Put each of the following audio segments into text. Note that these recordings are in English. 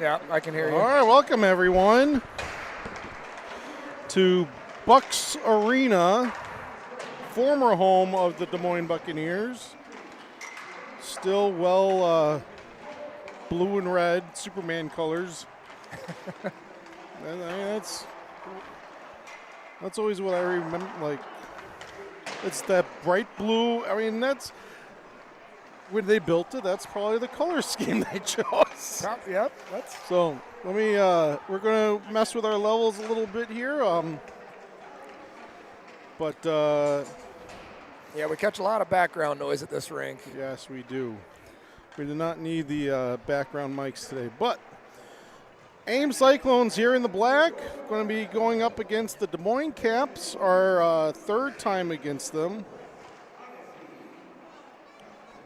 Yeah, I can hear you. All right, welcome everyone to Bucks Arena, former home of the Des Moines Buccaneers. Still blue and red, Superman colors. I mean, that's always what I remember. Like, it's that bright blue. I mean, that's when they built it. That's probably the color scheme they chose. Yep. So let me. We're gonna mess with our levels a little bit here. Yeah, we catch a lot of background noise at this rink. Yes, we do. We do not need the background mics today, but Ames Cyclones here in the black, going to be going up against the Des Moines Caps, our third time against them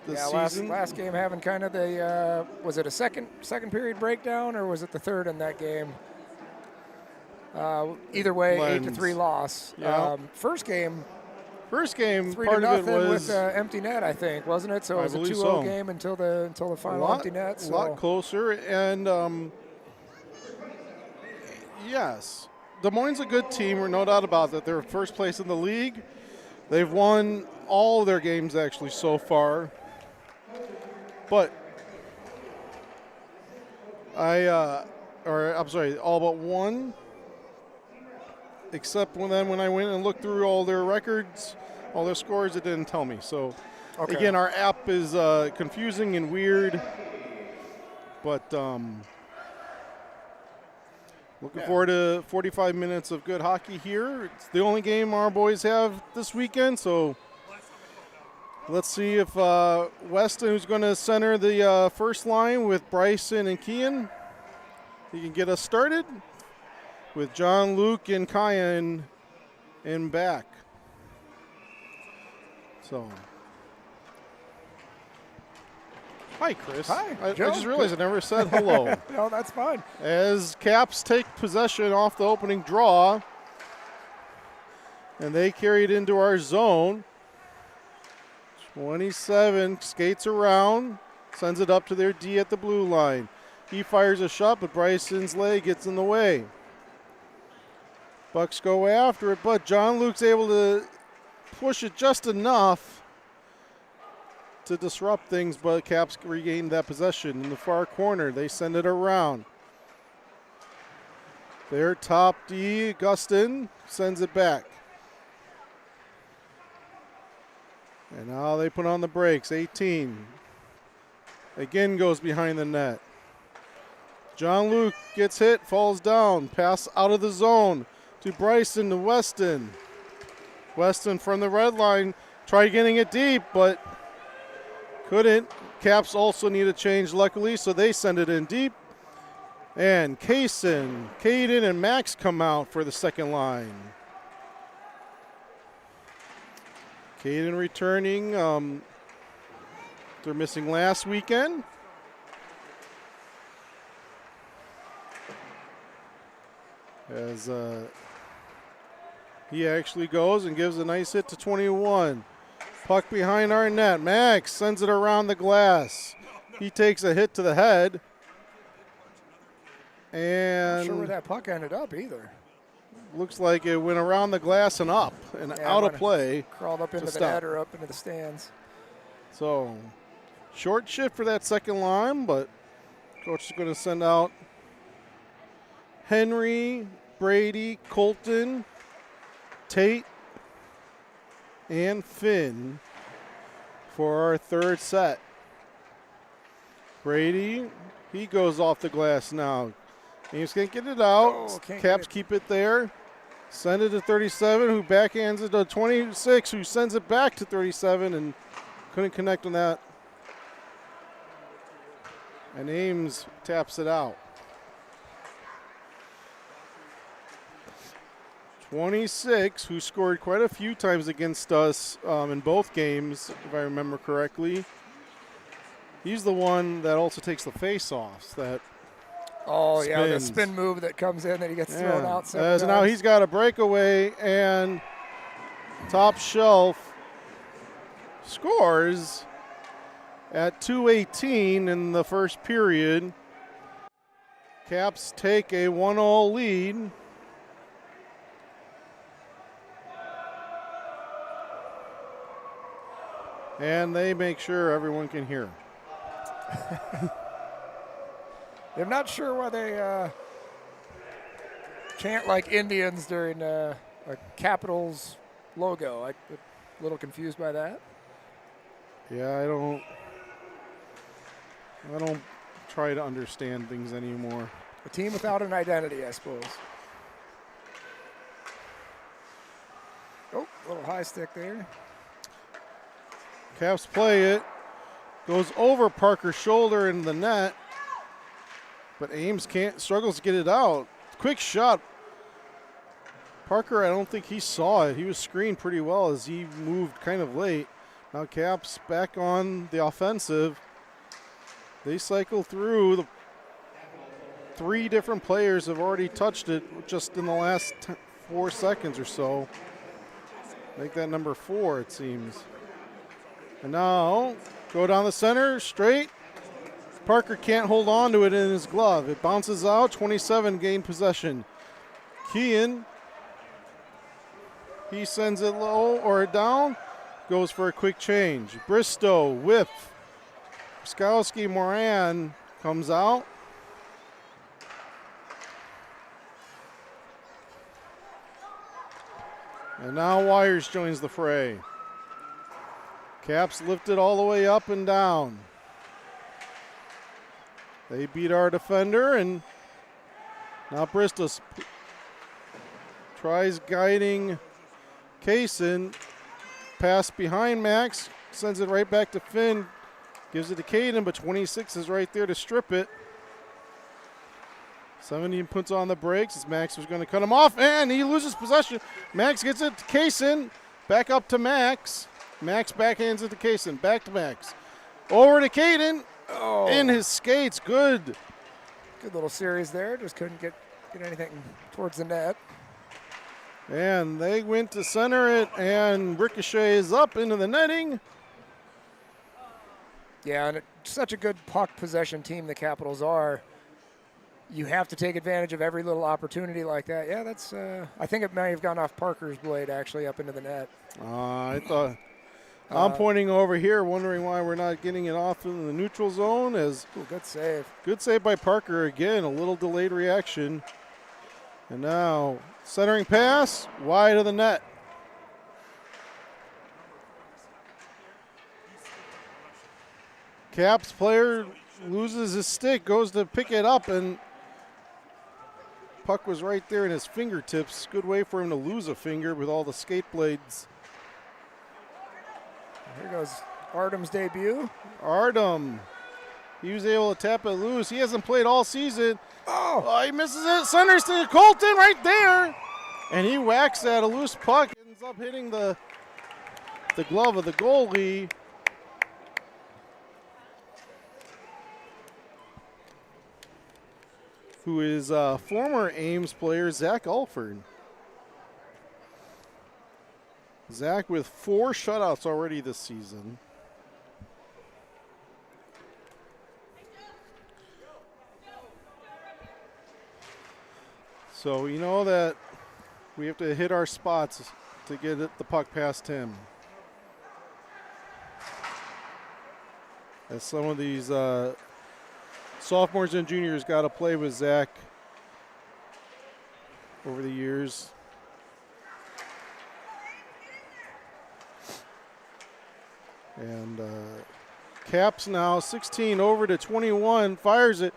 this season. Last game having kind of the, was it a second period breakdown or was it the third in that game? Either way, Blends. 8-3 loss. Yeah. First game, 3-0 part of it was with empty net, I think, wasn't it? So it was a 2-0 game until the final empty net. So. A lot closer, and yes, Des Moines is a good team. We're no doubt about that. They're first place in the league. They've won all of their games actually so far. But all but one. Except when I went and looked through all their records, all their scores, it didn't tell me. So, Again, our app is confusing and weird. But looking forward to 45 minutes of good hockey here. It's the only game our boys have this weekend, so let's see if Weston, who's going to center the first line with Bryson and Kean, he can get us started with John, Luke, and Kaya in back. So, hi, Chris. Hi, I Joe. just realized I never said hello. No, that's fine. As Caps take possession off the opening draw, and they carry it into our zone. 27 skates around, sends it up to their D at the blue line. He fires a shot, but Bryson's leg gets in the way. Bucks go after it, but John Luke's able to push it just enough to disrupt things, but Caps regain that possession in the far corner. They send it around. Their top D, Gustin, sends it back. And now they put on the brakes. 18. Again goes behind the net. John Luke gets hit, falls down, pass out of the zone to Bryson to Weston. Weston from the red line tried getting it deep, but couldn't. Caps also need a change, luckily, so they send it in deep. And Caden, and Max come out for the second line. Caden returning. They're missing last weekend. As he actually goes and gives a nice hit to 21. Puck behind our net. Max sends it around the glass. He takes a hit to the head. And Not sure where that puck ended up either. Looks like it went around the glass and up and out of play. Crawled up into the net or up into the stands. So, short shift for that second line, but coach is going to send out Henry, Brady, Colton, Tate, and Finn for our third set. Brady, he goes off the glass now. Ames can't get it out. Caps keep it there. Send it to 37, who backhands it to 26, who sends it back to 37 and couldn't connect on that. And Ames taps it out. 26, who scored quite a few times against us in both games, if I remember correctly. He's the one that also takes the face-offs. The spin move that comes in that he gets thrown out. So now he's got a breakaway, and Top Shelf scores at 2:18 in the first period. Caps take a 1-0 lead. And they make sure everyone can hear. I'm not sure why they chant like Indians during a Capitals logo. I'm a little confused by that. Yeah, I don't try to understand things anymore. A team without an identity, I suppose. Oh, a little high stick there. Caps play it. Goes over Parker's shoulder in the net. But Ames struggles to get it out. Quick shot. Parker, I don't think he saw it. He was screened pretty well as he moved kind of late. Now Caps back on the offensive. They cycle through. The 3 different players have already touched it just in the last 4 seconds or so. Make that number 4, it seems. And now go down the center, straight. Parker can't hold on to it in his glove. It bounces out. 27 gain possession. Kean, he sends it low or down. Goes for a quick change. Bristow, whip. Skowski Moran comes out. And now Wires joins the fray. Caps lifted all the way up and down. They beat our defender, and now Bristow tries guiding Kaysen. Pass behind Max, sends it right back to Finn. Gives it to Caden, but 26 is right there to strip it. 17 puts on the brakes as Max was going to cut him off, and he loses possession. Max gets it to Kaysen. Back up to Max. Max backhands it to Kaysen. Back to Max. Over to Caden. Oh. In his skates. Good. Good little series there. Just couldn't get anything towards the net. And they went to center it, and Ricochet is up into the netting. Yeah, and it's such a good puck possession team the Capitals are. You have to take advantage of every little opportunity like that. Yeah, that's. I think it may have gone off Parker's blade actually up into the net. I thought. I'm pointing over here, wondering why we're not getting it off in the neutral zone. Ooh, good save. Good save by Parker again. A little delayed reaction. And now centering pass wide of the net. Caps player loses his stick, goes to pick it up, and puck was right there in his fingertips. Good way for him to lose a finger with all the skate blades. Here goes Artem's debut. Artem, he was able to tap it loose. He hasn't played all season. Oh, he misses it. Centers to Colton right there. And he whacks that. A loose puck ends up hitting the glove of the goalie. Who is former Ames player Zach Alford. Zach with 4 shutouts already this season. So you know that we have to hit our spots to get the puck past him. As some of these sophomores and juniors got to play with Zach over the years. And Caps now 16 over to 21, fires it.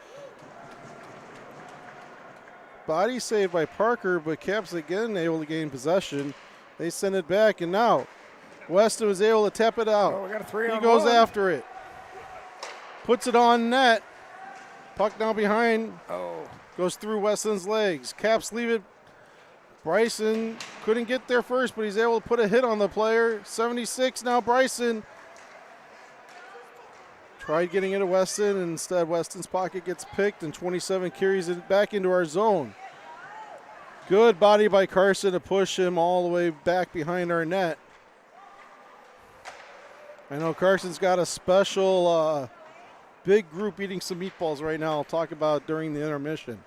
Body save by Parker, but Caps again able to gain possession. They send it back, and now Weston was able to tap it out. Oh, we got a 3-on-1. He goes after it. Puts it on net. Puck now behind. Oh. Goes through Weston's legs. Caps leave it. Bryson couldn't get there first, but he's able to put a hit on the player. 76 now Bryson. Tried getting it to Weston, and instead Weston's pocket gets picked, and 27 carries it back into our zone. Good body by Carson to push him all the way back behind our net. I know Carson's got a special big group eating some meatballs right now. I'll talk about during the intermission.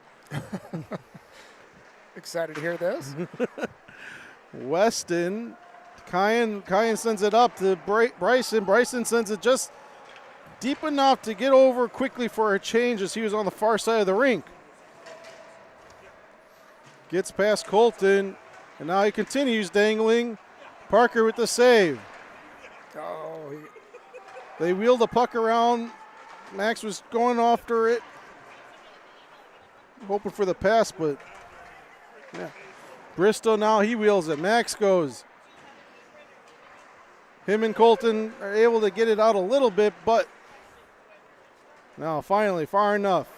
Excited to hear this. Weston, Kyan sends it up to Bryson. Bryson sends it just deep enough to get over quickly for a change as he was on the far side of the rink. Gets past Colton, and now he continues dangling. Parker with the save. Oh, They wheel the puck around. Max was going after it, hoping for the pass, but yeah. Bristow now, he wheels it. Max goes. Him and Colton are able to get it out a little bit, but now finally, far enough.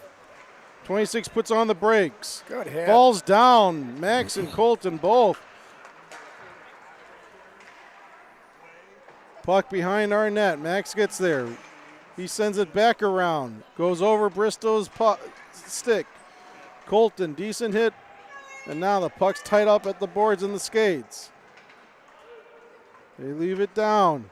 26 puts on the brakes. good hit. Falls down. Max and Colton both. Puck behind our net. Max gets there. He sends it back around. Goes over Bristow's stick. Colton, decent hit. And now the puck's tied up at the boards and the skates. They leave it down.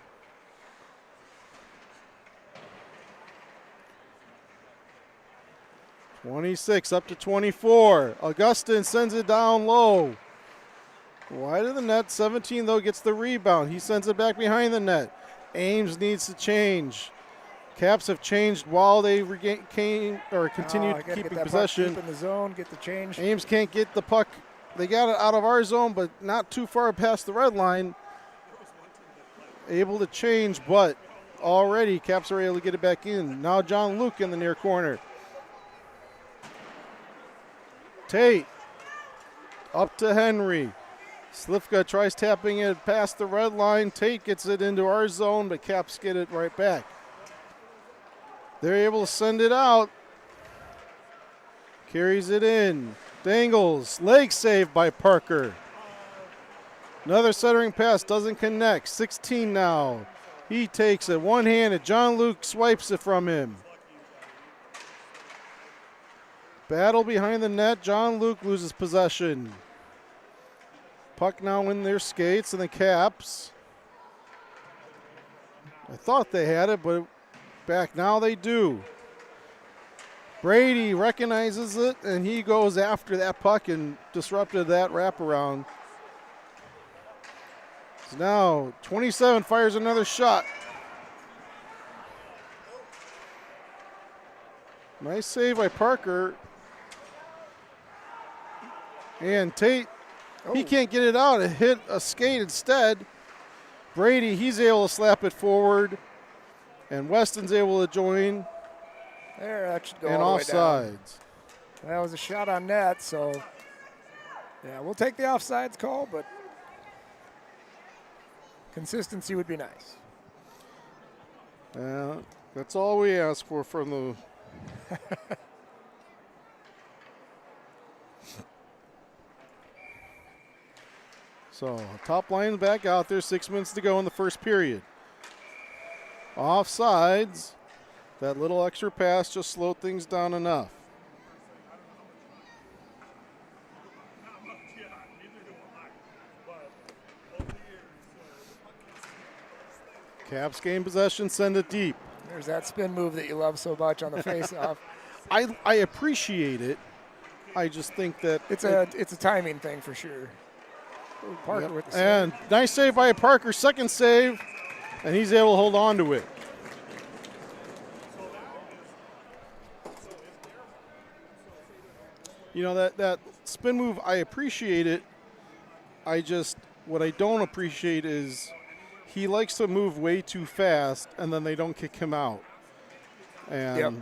(26) up to 24. Augustin sends it down low. Wide of the net. 17 though gets the rebound. He sends it back behind the net. Ames needs to change. Caps have changed while they continued keeping possession. Keep in the zone, get the change. Ames can't get the puck. They got it out of our zone, but not too far past the red line. Able to change, but already Caps are able to get it back in. Now John Luke in the near corner. Tate up to Henry. Slifka tries tapping it past the red line. Tate gets it into our zone, but Caps get it right back. They're able to send it out. Carries it in. Dangles. Leg save by Parker. Another centering pass doesn't connect. 16 now. He takes it one-handed. John Luke swipes it from him. Battle behind the net. John Luke loses possession. Puck now in their skates and the Caps. I thought they had it, but back now they do. Brady recognizes it, and he goes after that puck and disrupted that wraparound. So now 27 fires another shot. Nice save by Parker. And Tate, he can't get it out. It hit a skate instead. Brady, he's able to slap it forward. And Weston's able to join. There, that should go and all the way down. offsides. That was a shot on net, so yeah, we'll take the offsides call, but consistency would be nice. That's all we ask for from the So top line back out there, 6 minutes to go in the first period. Offsides. That little extra pass just slowed things down enough. Caps gain possession, send it deep. There's that spin move that you love so much on the face-off. I appreciate it. I just think that It's a timing thing for sure. Parker with the save. And nice save by Parker, second save, and he's able to hold on to it. You know, that spin move, I appreciate it. What I don't appreciate is he likes to move way too fast, and then they don't kick him out. And Yep.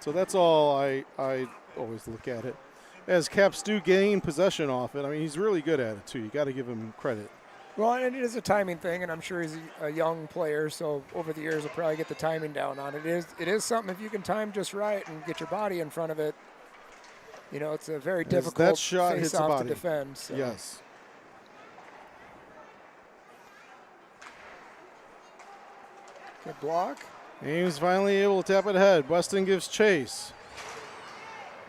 so that's all I always look at it. As Caps do gain possession off it, I mean, he's really good at it, too. You got to give him credit. Well, and it is a timing thing, and I'm sure he's a young player, so over the years he'll probably get the timing down on it. It is something, if you can time just right and get your body in front of it, you know, it's a very difficult that shot hits the face-off to body. defend. So. Yes. Good block. Ames finally able to tap it ahead. Weston gives chase.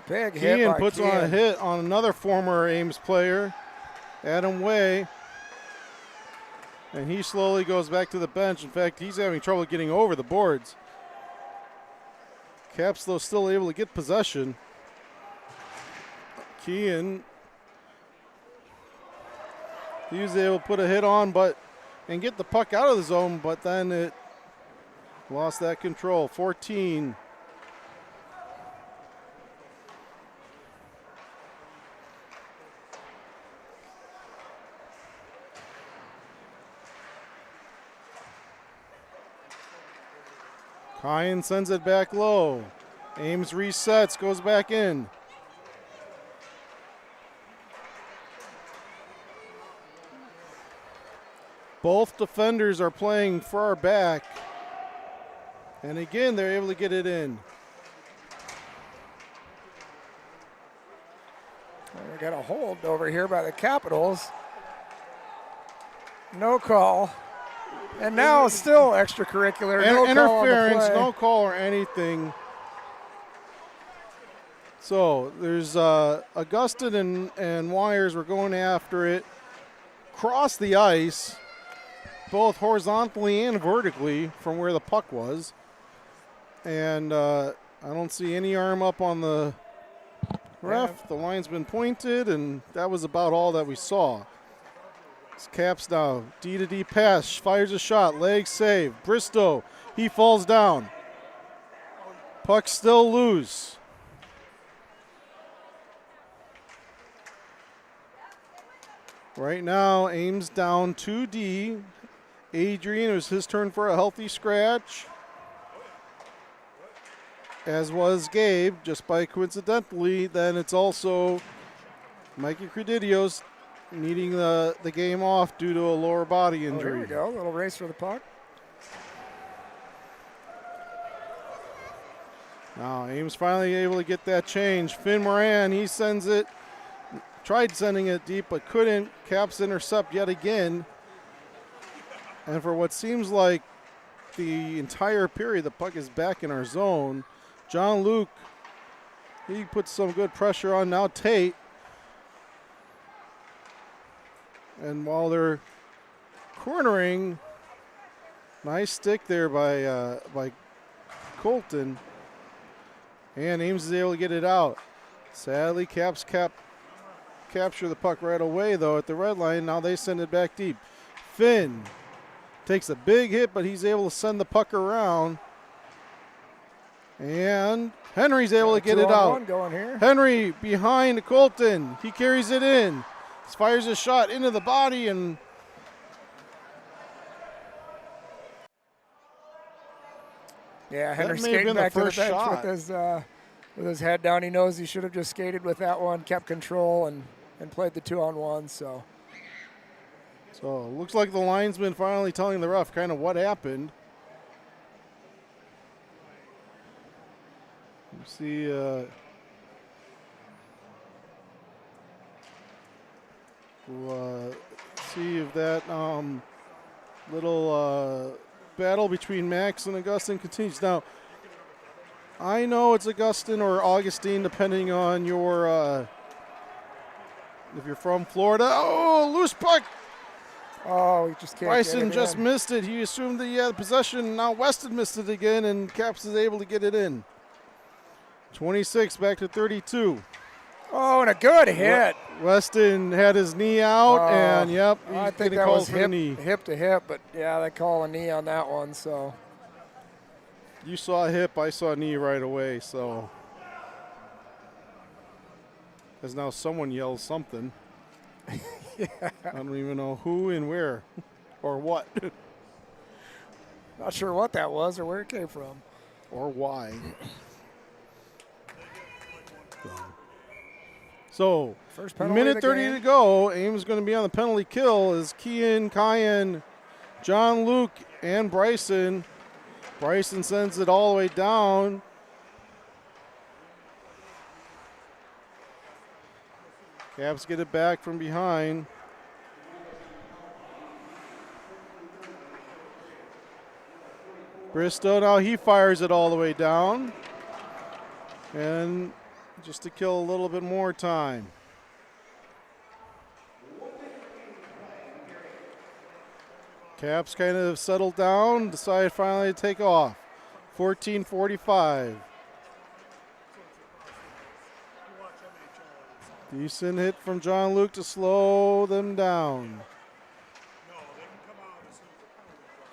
Big hit Kean by puts on a hit on another former Ames player, Adam Way. And he slowly goes back to the bench. In fact, he's having trouble getting over the boards. Caps, though, still able to get possession. Kean, he was able to put a hit on and get the puck out of the zone, but then it lost that control. 14. Kyan sends it back low. Ames resets, goes back in. Both defenders are playing far back. And again, they're able to get it in. We got a hold over here by the Capitals. No call. And now still extracurricular. No interference, call on the play. no call or anything. So there's Augustin and Wires were going after it. Cross the ice, both horizontally and vertically from where the puck was. And I don't see any arm up on the ref. Yeah. The line's been pointed, and that was about all that we saw. It's Caps now. D-to-D pass. Fires a shot. Leg save. Bristow. He falls down. Puck still loose. Right now, Ames down 2D. Adrian, it was his turn for a healthy scratch. As was Gabe, just by coincidentally. Then it's also Mikey Credidios needing the game off due to a lower body injury. Here we go. A little race for the puck. Now Ames finally able to get that change. Finn Moran, he sends it. Tried sending it deep but couldn't. Caps intercept yet again. And for what seems like the entire period, the puck is back in our zone. John Luke, he puts some good pressure on now. Tate. And while they're cornering, nice stick there by Colton. And Ames is able to get it out. Sadly, Caps capture the puck right away, though, at the red line. Now they send it back deep. Finn takes a big hit, but he's able to send the puck around. And Henry's able to get it out. Going here. Henry behind Colton. He carries it in. Fires a shot into the body, and yeah, Henry skating back to the bench with his head down. He knows he should have just skated with that one, kept control, and played the 2-on-1. So looks like the linesman finally telling the ref kind of what happened. You see. We'll see if that little battle between Max and Augustine continues. Now, I know it's Augustine or Augustine, depending on your if you're from Florida. Oh, loose puck. Oh, he just can't Bryson get it just in. missed it. He assumed that he had possession. Now Weston missed it again, and Caps is able to get it in. 26 back to 32. Oh, and a good hit. Weston had his knee out, and yep, he's I think getting that called was for the knee. hip to hip, but yeah, they call a knee on that one. So you saw a hip, I saw a knee right away. So as now someone yells something. yeah, I don't even know who and where or what not sure what that was or where it came from or why. So, first penalty minute of the 30 game. to go. Ames is going to be on the penalty kill as Kean, Kyan, John Luke, and Bryson. Bryson sends it all the way down. Caps get it back from behind. Bristow, now he fires it all the way down. And just to kill a little bit more time. Caps kind of settled down, decide finally to take off. 14:45. Decent hit from John Luke to slow them down.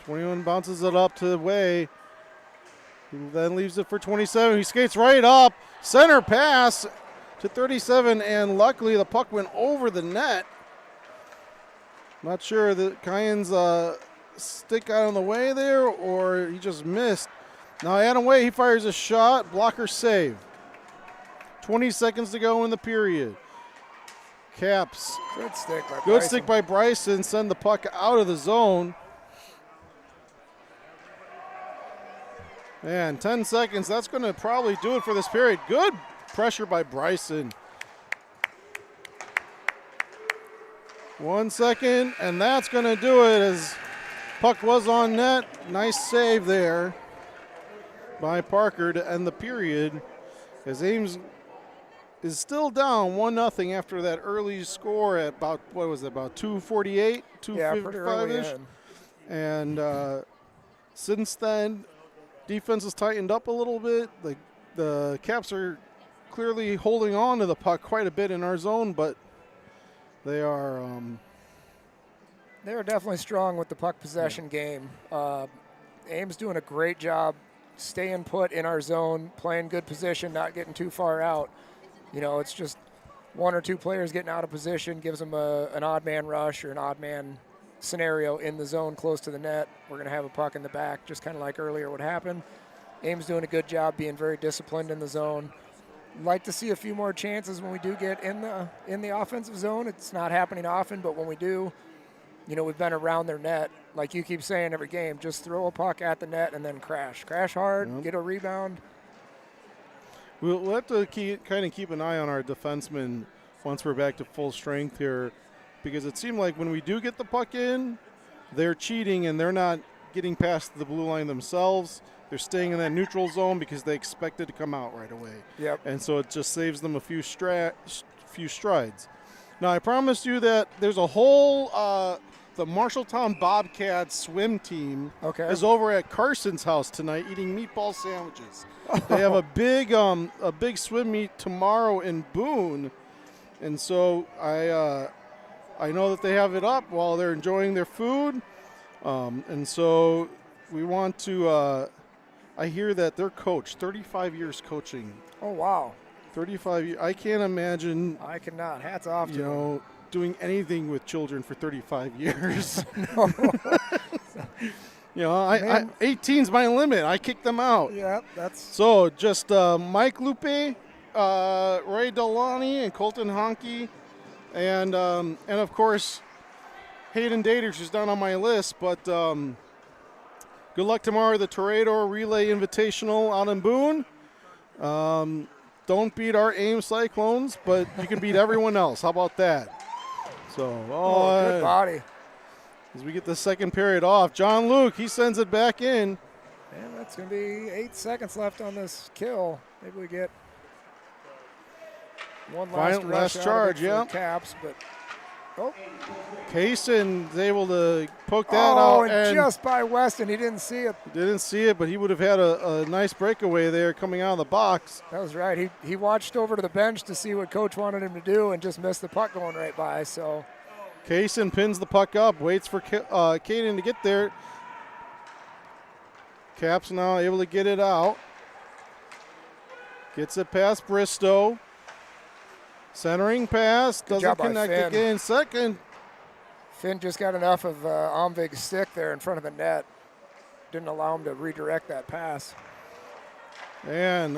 21 bounces it up to Way. He then leaves it for 27. He skates right up. Center pass to 37, and luckily the puck went over the net. Not sure that Kyan's stick got on the way there or he just missed. Now Adam Way, he fires a shot. Blocker save. 20 seconds to go in the period. Caps. Good stick by Good Bryson. stick by Bryson. Send the puck out of the zone. And 10 seconds. That's going to probably do it for this period. Good pressure by Bryson. 1 second, and that's going to do it as puck was on net. Nice save there by Parker to end the period as Ames is still down 1-0 after that early score at about, what was it, about 2:48, Yeah, pretty early 2:55-ish. in. And since then, defense has tightened up a little bit. The Caps are clearly holding on to the puck quite a bit in our zone, but they are They're definitely strong with the puck possession game. Ames doing a great job staying put in our zone, playing good position, not getting too far out. You know, it's just one or two players getting out of position, gives them an odd man rush or an odd man scenario in the zone close to the net. We're going to have a puck in the back, just kind of like earlier what happened. Ames doing a good job being very disciplined in the zone. Like to see a few more chances when we do get in the offensive zone. It's not happening often, but when we do, you know, we've been around their net. Like you keep saying every game, just throw a puck at the net and then crash. Crash hard, get a rebound. We'll have to kind of keep an eye on our defensemen once we're back to full strength here, because it seemed like when we do get the puck in, they're cheating and they're not getting past the blue line themselves. They're staying in that neutral zone because they expect it to come out right away. Yep. And so it just saves them a few strides. Now, I promised you that there's a whole the Marshalltown Bobcats swim team is over at Carson's house tonight eating meatball sandwiches. They have a big swim meet tomorrow in Boone, and so I know that they have it up while they're enjoying their food, and so we want to. I hear that their coach, 35 years coaching. Oh wow. 35 years. I can't imagine. I cannot. Hats off to them. Doing anything with children for 35 years. No. 18's my limit. I kick them out. Yeah, that's. So just Mike Lupe, Ray Delani, and Colton Honke, and of course Hayden Daters, who's down on my list. But good luck tomorrow at the Toreador Relay Invitational out in Boone. Don't beat our Ames Cyclones, but you can beat everyone else. How about that? So, good body. As we get the second period off, John Luke, he sends it back in. And that's going to be 8 seconds left on this kill. Maybe we get one last charge, yeah. Caps, but Kaysen is able to poke that out. And just by Weston, he didn't see it. Didn't see it, but he would have had a nice breakaway there coming out of the box. That was right. He watched over to the bench to see what coach wanted him to do and just missed the puck going right by. So Kaysen pins the puck up, waits for Caden to get there. Caps now able to get it out. Gets it past Bristow. Centering pass, doesn't connect again. Second. Finn just got enough of Omvig's stick there in front of the net. Didn't allow him to redirect that pass. And,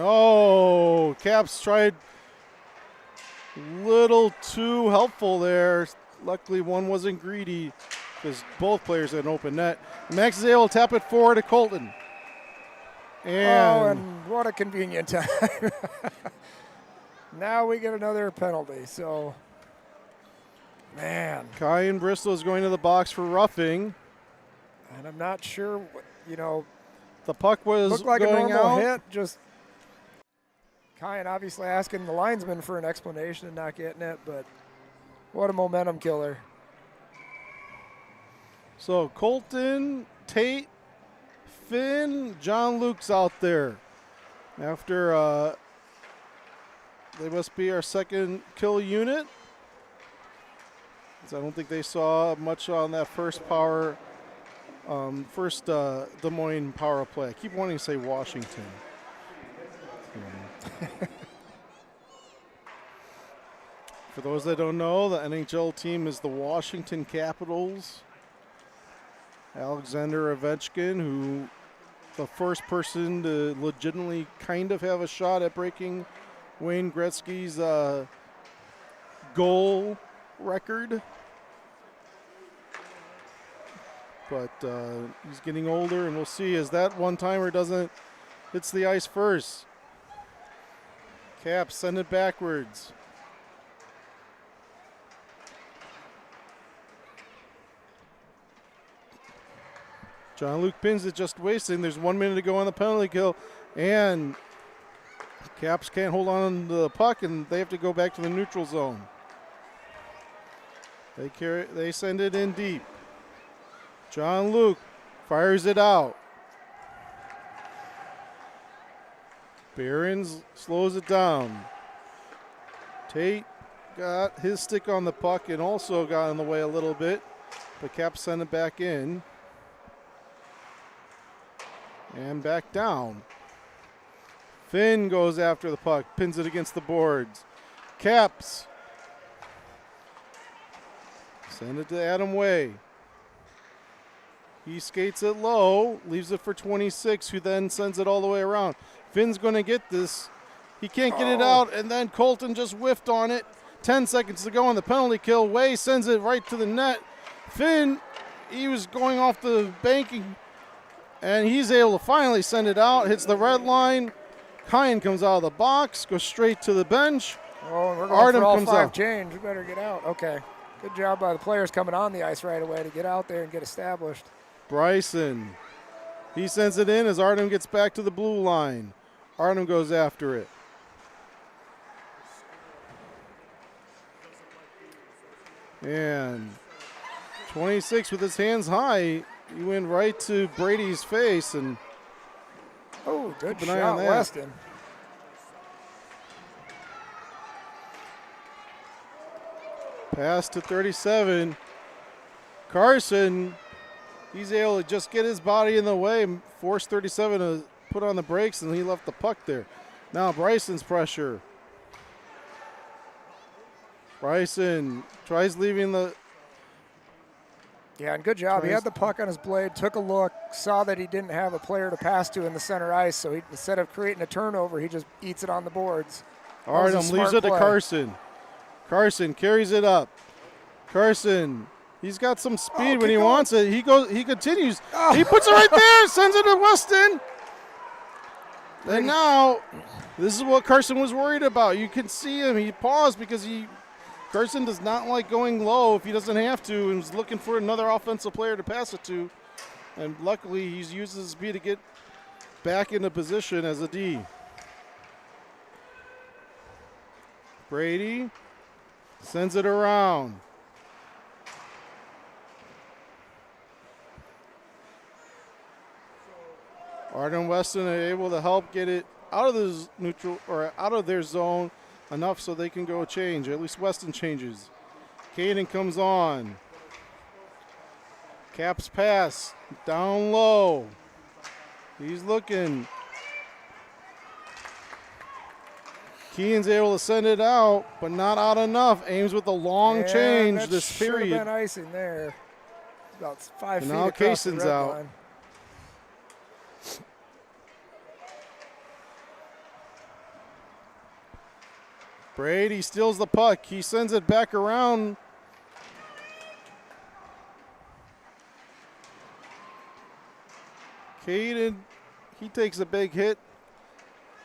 Caps tried a little too helpful there. Luckily, one wasn't greedy because both players had an open net. Max is able to tap it forward to Colton. And what a convenient time. Now we get another penalty, so, man. Kyan Bristol is going to the box for roughing. And I'm not sure, the puck was looked like going a normal out. hit. Just Kyan obviously asking the linesman for an explanation and not getting it, but what a momentum killer. So Colton, Tate, Finn, John Luke's out there. After They must be our second kill unit. I don't think they saw much on that first Des Moines power play. I keep wanting to say Washington. For those that don't know, the NHL team is the Washington Capitals. Alexander Ovechkin, who the first person to legitimately kind of have a shot at breaking Wayne Gretzky's goal record. But he's getting older, and we'll see as that one-timer hits the ice first. Caps send it backwards. John-Luc pins it, just wasting. There's 1 minute to go on the penalty kill, and Caps can't hold on to the puck, and they have to go back to the neutral zone. They send it in deep. John-Luc fires it out. Behrens slows it down. Tate got his stick on the puck and also got in the way a little bit, but Caps send it back in. And back down. Finn goes after the puck, pins it against the boards. Caps send it to Adam Way. He skates it low, leaves it for 26, who then sends it all the way around. Finn's going to get this. He can't get it out, and then Colton just whiffed on it. 10 seconds to go on the penalty kill. Way sends it right to the net. Finn, he was going off the banking, and he's able to finally send it out. Hits the red line. Kyan comes out of the box, goes straight to the bench. Oh, and we're going Artem for all comes five out. change. We better get out. Okay. Good job by the players coming on the ice right away to get out there and get established. Bryson, he sends it in as Artem gets back to the blue line. Artem goes after it. And 26 with his hands high, he went right to Brady's face, and oh, good keep an eye on shot, that. Weston. Pass to 37. Carson, he's able to just get his body in the way, force 37 to put on the brakes, and he left the puck there. Now Bryson's pressure. Bryson tries leaving the... Yeah, and good job. He had the puck on his blade, took a look, saw that he didn't have a player to pass to in the center ice, so instead of creating a turnover, he just eats it on the boards. Artem leaves it to Carson. Carson carries it up. Carson, he's got some speed when he wants it. He continues. He puts it right there, sends it to Weston. And now, this is what Carson was worried about. You can see him. He paused because Carson does not like going low if he doesn't have to, and was looking for another offensive player to pass it to. And luckily, he's used his speed to get back into position as a D. Brady sends it around. Arden Weston are able to help get it out of the neutral or out of their zone enough so they can go change. At least Weston changes. Caden comes on. Caps pass down low. He's looking. Keaton's able to send it out, but not out enough. Ames with a long change this period. Should have been icing there. About 5 feet now across the Kaysen's red out. line. Brady steals the puck. He sends it back around. Caden, he takes a big hit.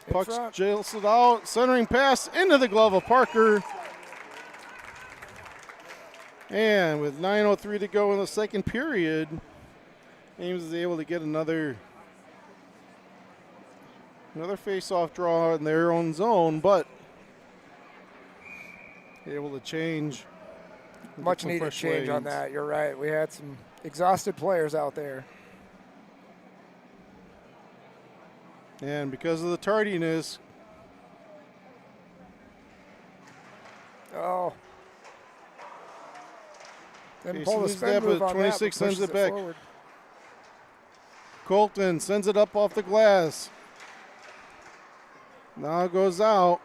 Puck jails it out. Centering pass into the glove of Parker. And with 9:03 to go in the second period, Ames is able to get another face-off draw in their own zone, but able to change. Much needed change on that. You're right. We had some exhausted players out there. And because of the tardiness, Oh. Then Casey pull the loses spin that, move but on that, 26 but sends pushes it back. forward. Colton sends it up off the glass. Now it goes out.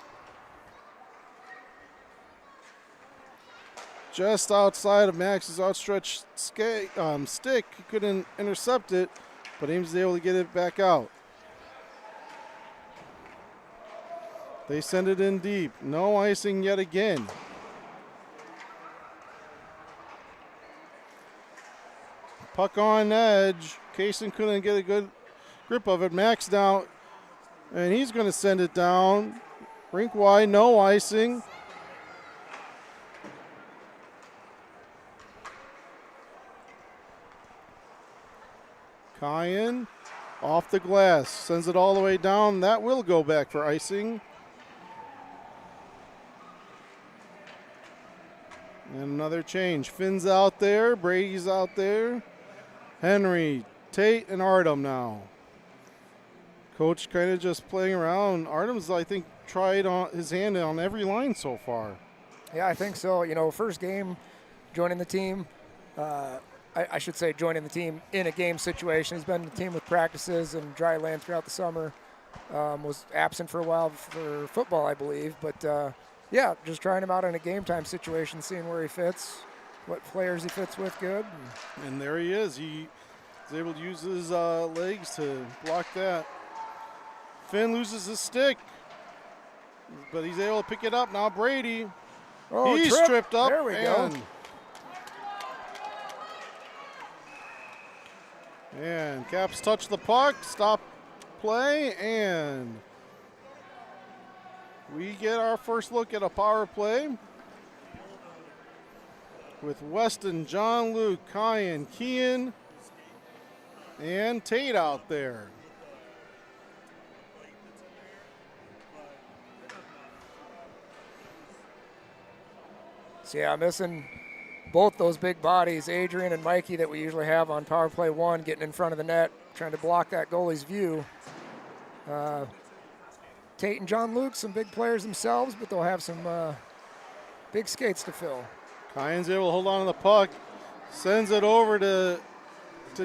Just outside of Max's outstretched stick. He couldn't intercept it, but Ames is able to get it back out. They send it in deep. No icing yet again. Puck on edge. Kaysen couldn't get a good grip of it. Max down, and he's going to send it down. Rink wide, no icing. Kyan off the glass, sends it all the way down. That will go back for icing. And another change. Finn's out there, Brady's out there. Henry, Tate, and Artem now. Coach kind of just playing around. Artem's, I think, tried on his hand on every line so far. Yeah, I think so. You know, first game joining the team. I should say joining the team in a game situation. He's been in the team with practices and dry land throughout the summer. Was absent for a while for football, I believe. But, yeah, just trying him out in a game time situation, seeing where he fits, what players he fits with good. And there he is. He is able to use his legs to block that. Finn loses his stick, but he's able to pick it up. Now Brady, he's tripped up. There we go. And Caps touch the puck, stop play, and we get our first look at a power play with Weston, John Luke, Kyan, Kean, and Tate out there. So, yeah, missing both those big bodies, Adrian and Mikey, that we usually have on power play one, getting in front of the net, trying to block that goalie's view. Tate and John Luke, some big players themselves, but they'll have some big skates to fill. Kyan's able to hold on to the puck, sends it over to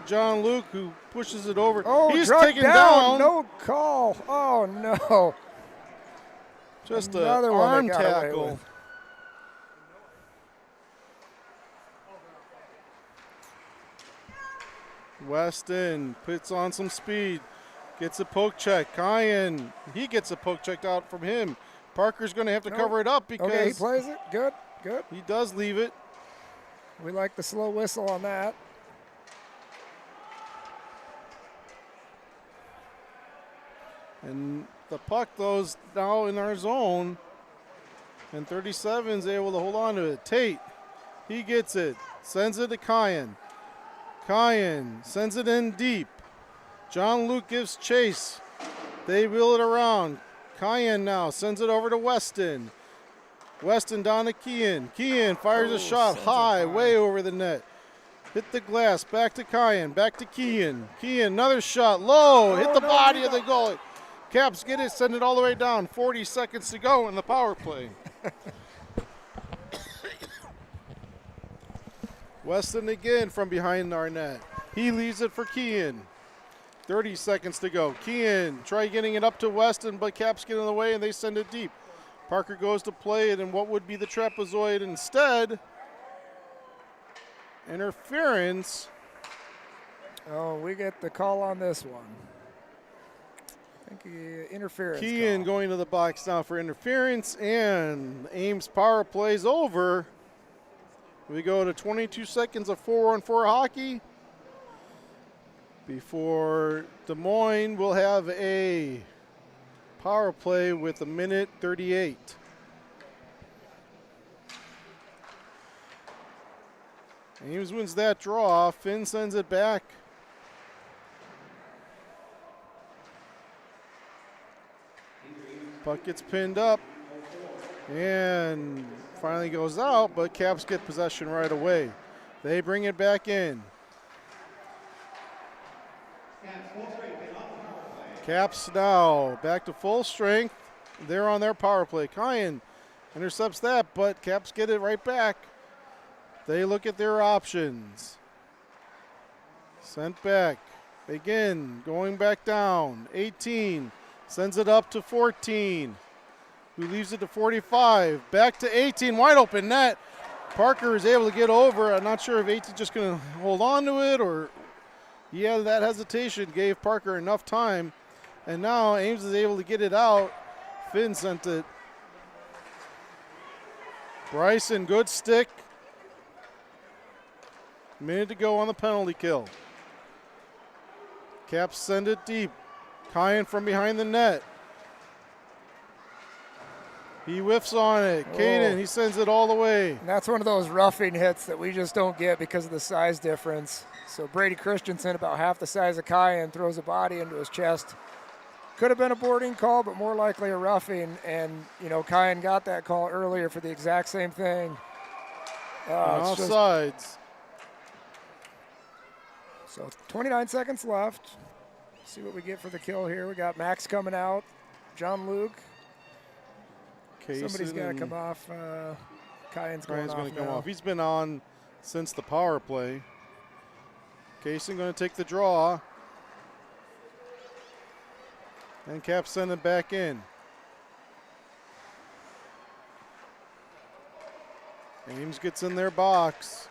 John Luke, who pushes it over. Oh, he's taken down. No call. Oh, no. Just another an one arm they got away tackle. with. Weston puts on some speed, gets a poke check. Kyan, he gets a poke checked out from him. Parker's going to have to cover it up because okay, he plays it. Good. He does leave it. We like the slow whistle on that. And the puck, though, is now in our zone. And 37's able to hold on to it. Tate, he gets it, sends it to Kyan. Kyan sends it in deep. John Luke gives chase. They wheel it around. Kyan now sends it over to Weston. Weston down to Kean. Kean fires a shot high, way over the net. Hit the glass, back to Kyan, back to Kean. Kean, another shot, low, hit the body of the goalie. Caps get it, send it all the way down. 40 seconds to go in the power play. Weston again from behind our net. He leaves it for Kean. 30 seconds to go. Kean try getting it up to Weston, but Caps get in the way and they send it deep. Parker goes to play it in what would be the trapezoid instead. Interference. Oh, we get the call on this one. I think interference. Kean going to the box now for interference, and Ames power plays over. We go to 22 seconds of 4-on-4 hockey. Before Des Moines will have a power play with 1:38. Ames wins that draw. Finn sends it back. Puck gets pinned up and finally goes out, but Caps get possession right away. They bring it back in. Caps now back to full strength. They're on their power play. Kyan intercepts that, but Caps get it right back. They look at their options. Sent back. Again, going back down. 18. Sends it up to 14. Who leaves it to 45. Back to 18. Wide open net. Parker is able to get over. I'm not sure if 18 just going to hold on to it or that hesitation gave Parker enough time. And now Ames is able to get it out. Finn sent it. Bryson, good stick. Minute to go on the penalty kill. Caps send it deep. Kyan from behind the net. He whiffs on it. Caden, he sends it all the way. And that's one of those roughing hits that we just don't get because of the size difference. So Brady Christensen, about half the size of Kyan, throws a body into his chest. Could have been a boarding call, but more likely a roughing. And, Kyan got that call earlier for the exact same thing. Offsides. So 29 seconds left. See what we get for the kill here. We got Max coming out. John Luke. Somebody's got to come off. Kyan's going to come off. He's been on since the power play. Kaysen going to take the draw. And Cap send it back in. Ames gets in their box.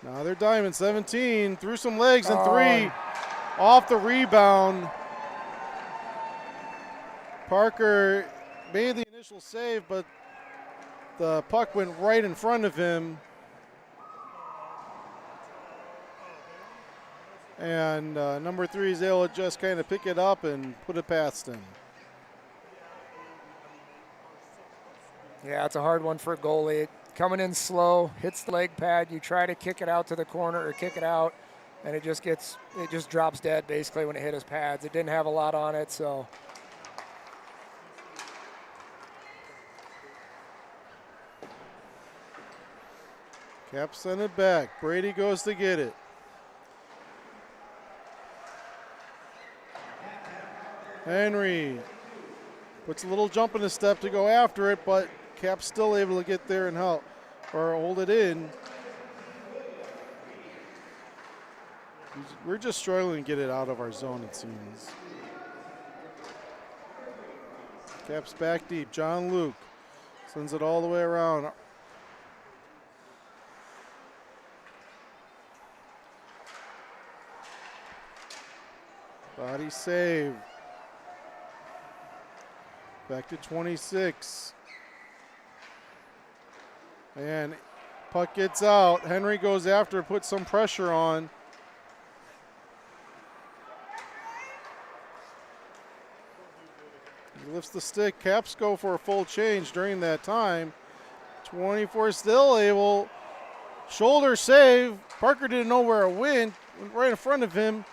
Now they're diamond. 17 through some legs and 3 off the rebound. Parker made the initial save, but the puck went right in front of him. And number 3 is able to just kind of pick it up and put it past him. Yeah, it's a hard one for a goalie. Coming in slow, hits the leg pad. You try to kick it out to the corner or kick it out, and it just drops dead basically when it hit his pads. It didn't have a lot on it, so. Cap sent it back. Brady goes to get it. Henry puts a little jump in his step to go after it, but Cap's still able to get there and help or hold it in. We're just struggling to get it out of our zone, it seems. Cap's back deep. John Luke sends it all the way around. Body save. Back to 26. And puck gets out. Henry goes after, puts some pressure on. He lifts the stick. Caps go for a full change during that time. 24 still able. Shoulder save. Parker didn't know where it went right in front of him.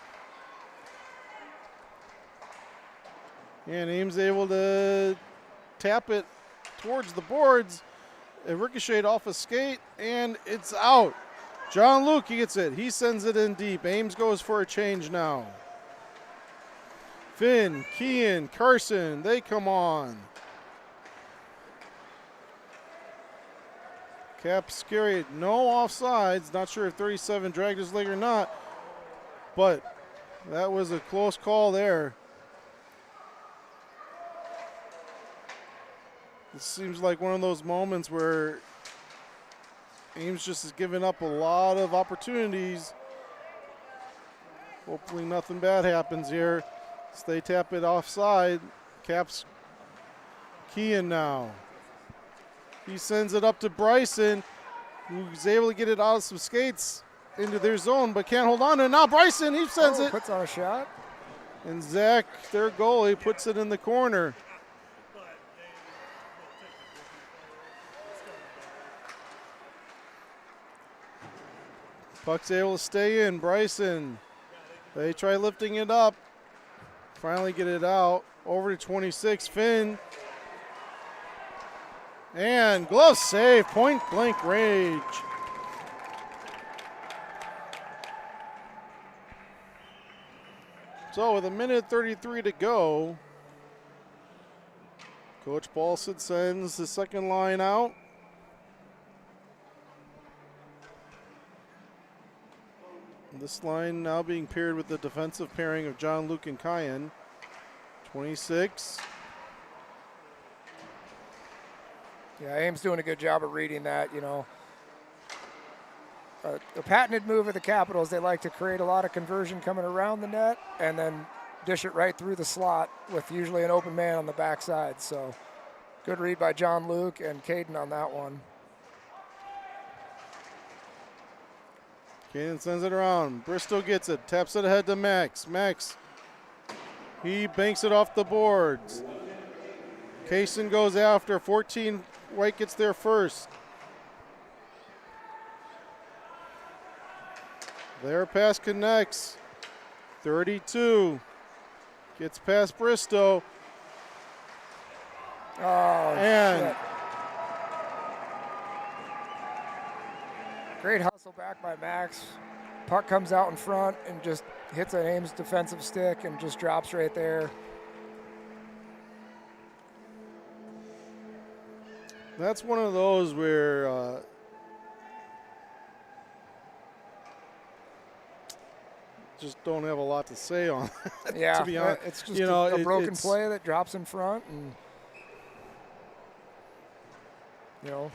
And Ames able to tap it towards the boards. It ricocheted off a skate, and it's out. John Luke, he gets it. He sends it in deep. Ames goes for a change now. Finn, Kean, Carson, they come on. Cap scary. No offsides. Not sure if 37 dragged his leg or not, but that was a close call there. It seems like one of those moments where Ames just has given up a lot of opportunities. Hopefully nothing bad happens here. So they tap it offside. Caps Kean now. He sends it up to Bryson, who's able to get it out of some skates into their zone, but can't hold on to it. Now Bryson, he sends it. Puts on a shot. And Zach, their goalie, puts it in the corner. Puck's able to stay in. Bryson, they try lifting it up. Finally get it out. Over to 26, Finn. And glove save, point blank range. So with 1:33 to go, Coach Paulson sends the second line out. This line now being paired with the defensive pairing of John Luke and Kyan. 26. Yeah, Ames doing a good job of reading that, you know. The patented move of the Capitals, they like to create a lot of conversion coming around the net and then dish it right through the slot with usually an open man on the backside. So good read by John Luke and Caden on that one. Caden sends it around. Bristow gets it, taps it ahead to Max. Max, he banks it off the boards. Kaysen goes after. 14, White gets there first. Their pass connects. 32. Gets past Bristow. Oh, and shit. Great hustle back by Max. Puck comes out in front and just hits an Ames defensive stick and just drops right there. That's one of those where just don't have a lot to say on. Yeah, to be honest, it's just a broken play that drops in front, and you know,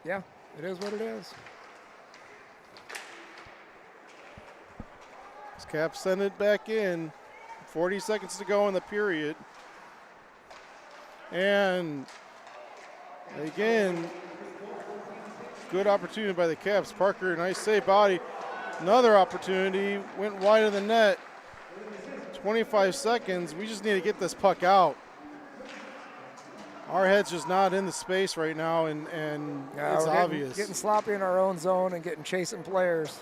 yeah, it is what it is. Caps send it back in. 40 seconds to go in the period. And again, good opportunity by the Caps. Parker, nice save body. Another opportunity, went wide of the net. 25 seconds, we just need to get this puck out. Our head's just not in the space right now, and it's obvious. Getting sloppy in our own zone and getting chasing players.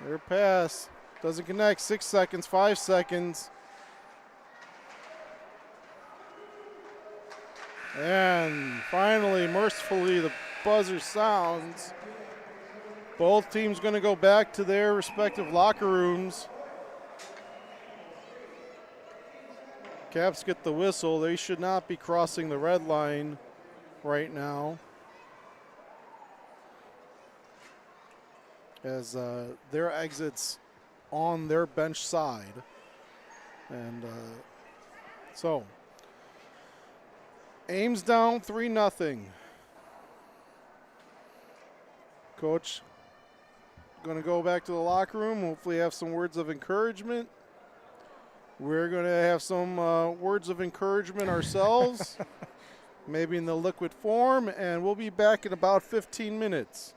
Their pass doesn't connect. 6 seconds, 5 seconds. And finally, mercifully, the buzzer sounds. Both teams going to go back to their respective locker rooms. Caps get the whistle. They should not be crossing the red line right now, as their exits on their bench side. And so Ames down 3-0. Coach going to go back to the locker room, hopefully have some words of encouragement. We're going to have some words of encouragement ourselves, maybe in the liquid form, and we'll be back in about 15 minutes.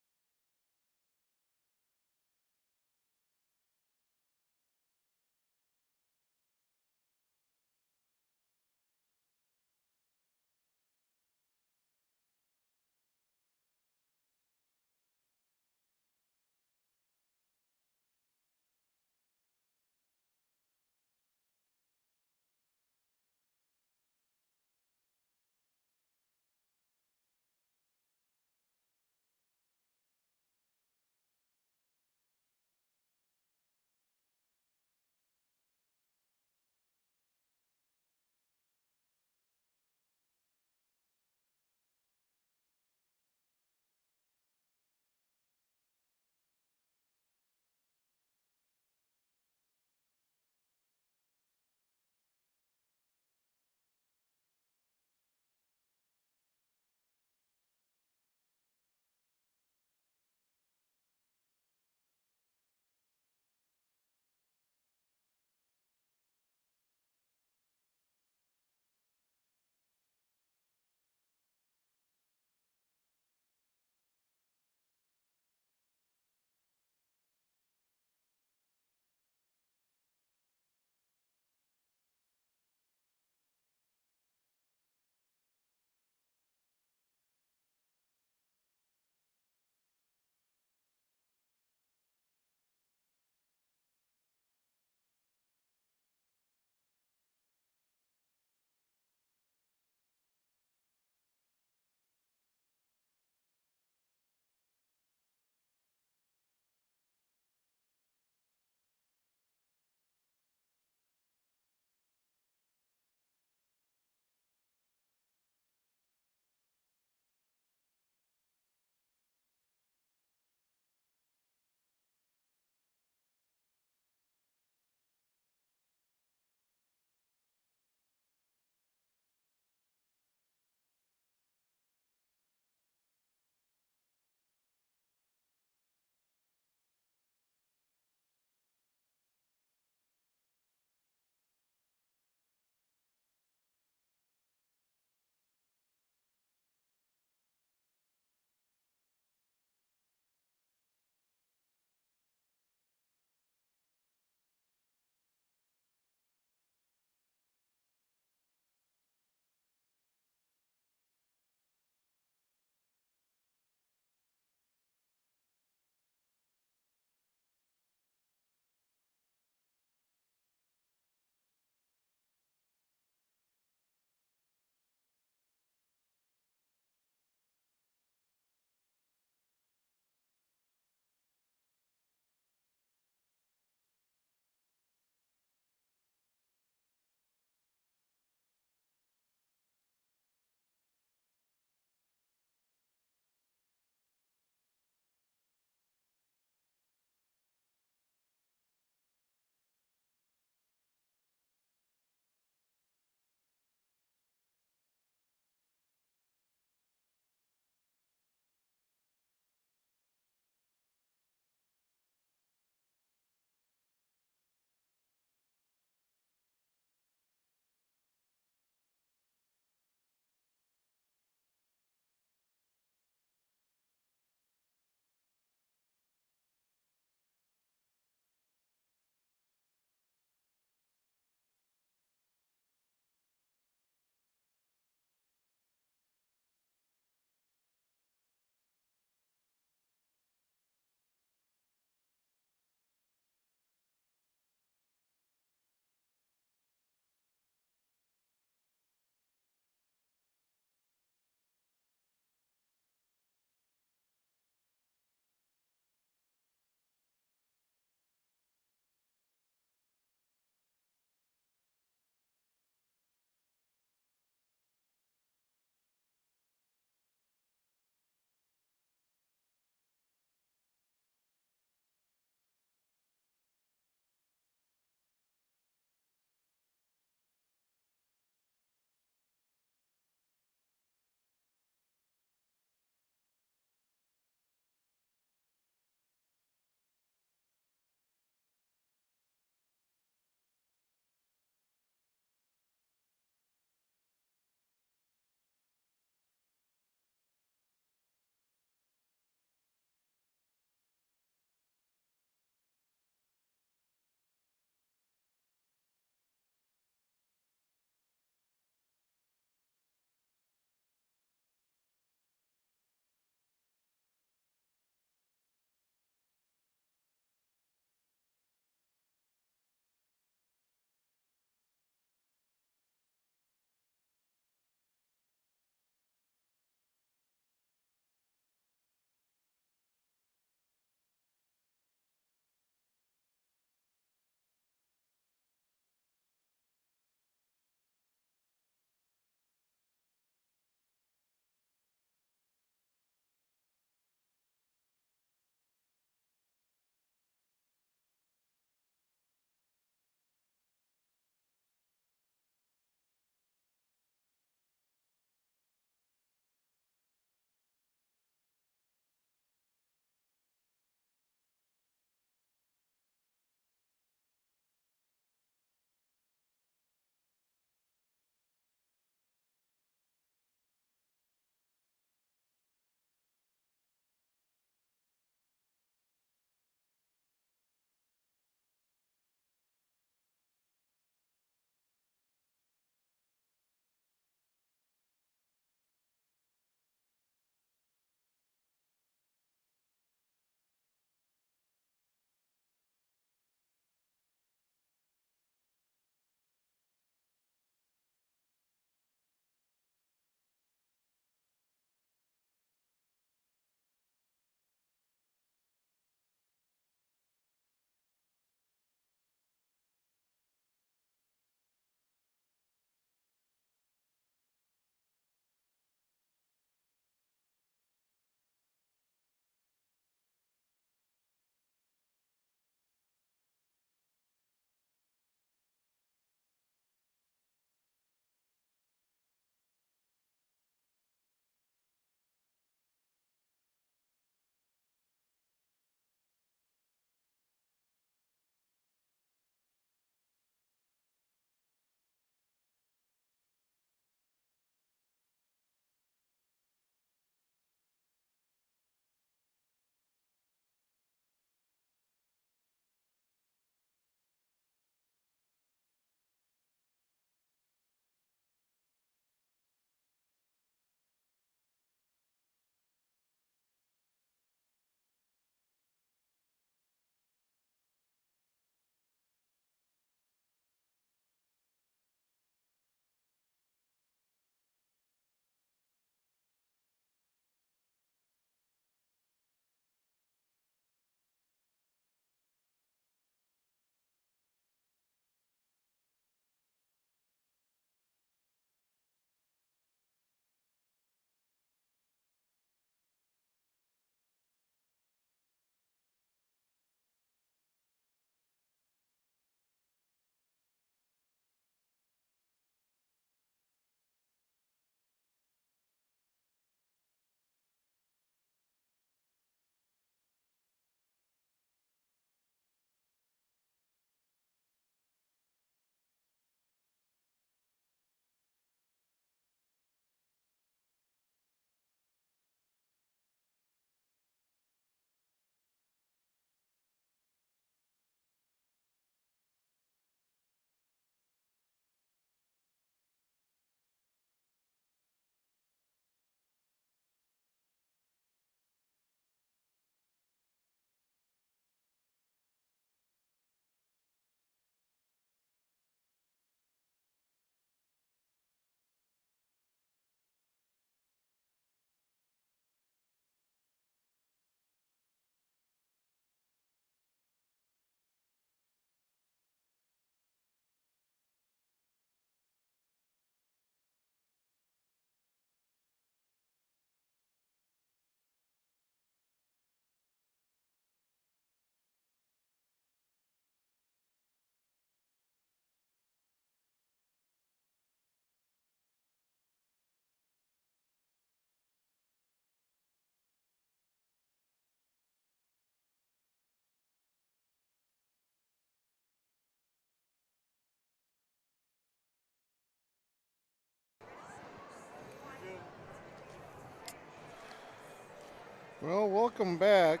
Well, welcome back.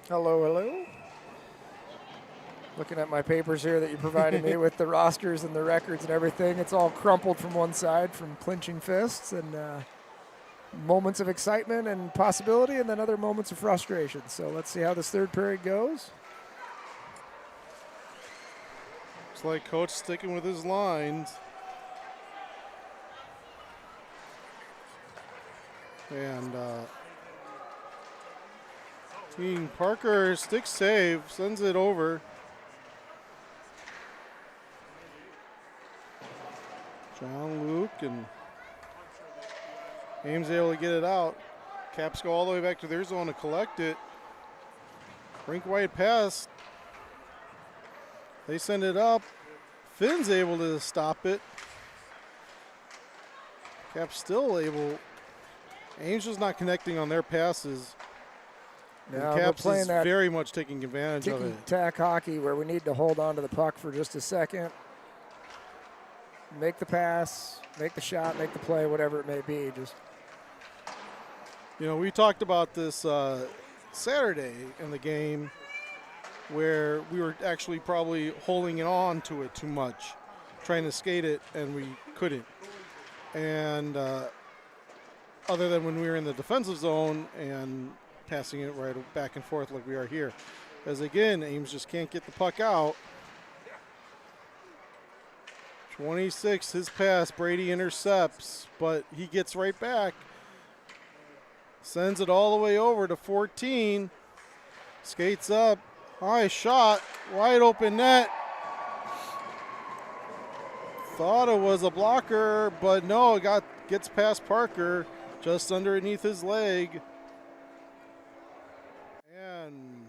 Hello, hello. Looking at my papers here that you provided me with the rosters and the records and everything. It's all crumpled from one side from clinching fists and moments of excitement and possibility, and then other moments of frustration. So let's see how this third period goes. Looks like Coach sticking with his lines. And Team Parker stick save, sends it over. John Luke and Ames able to get it out. Caps go all the way back to their zone to collect it. Rink wide pass. They send it up. Finn's able to stop it. Caps still able. Ames just not connecting on their passes. Now Caps we're playing is that very much taking advantage of it. ticky-tack hockey where we need to hold on to the puck for just a second. Make the pass, make the shot, make the play, whatever it may be. Just You know, we talked about this Saturday in the game where we were actually probably holding on to it too much, trying to skate it, and we couldn't. And other than when we were in the defensive zone and passing it right back and forth like we are here. As again, Ames just can't get the puck out. 26, his pass, Brady intercepts, but he gets right back. Sends it all the way over to 14. Skates up, high shot, wide open net. Thought it was a blocker, but no, it gets past Parker, just underneath his leg. And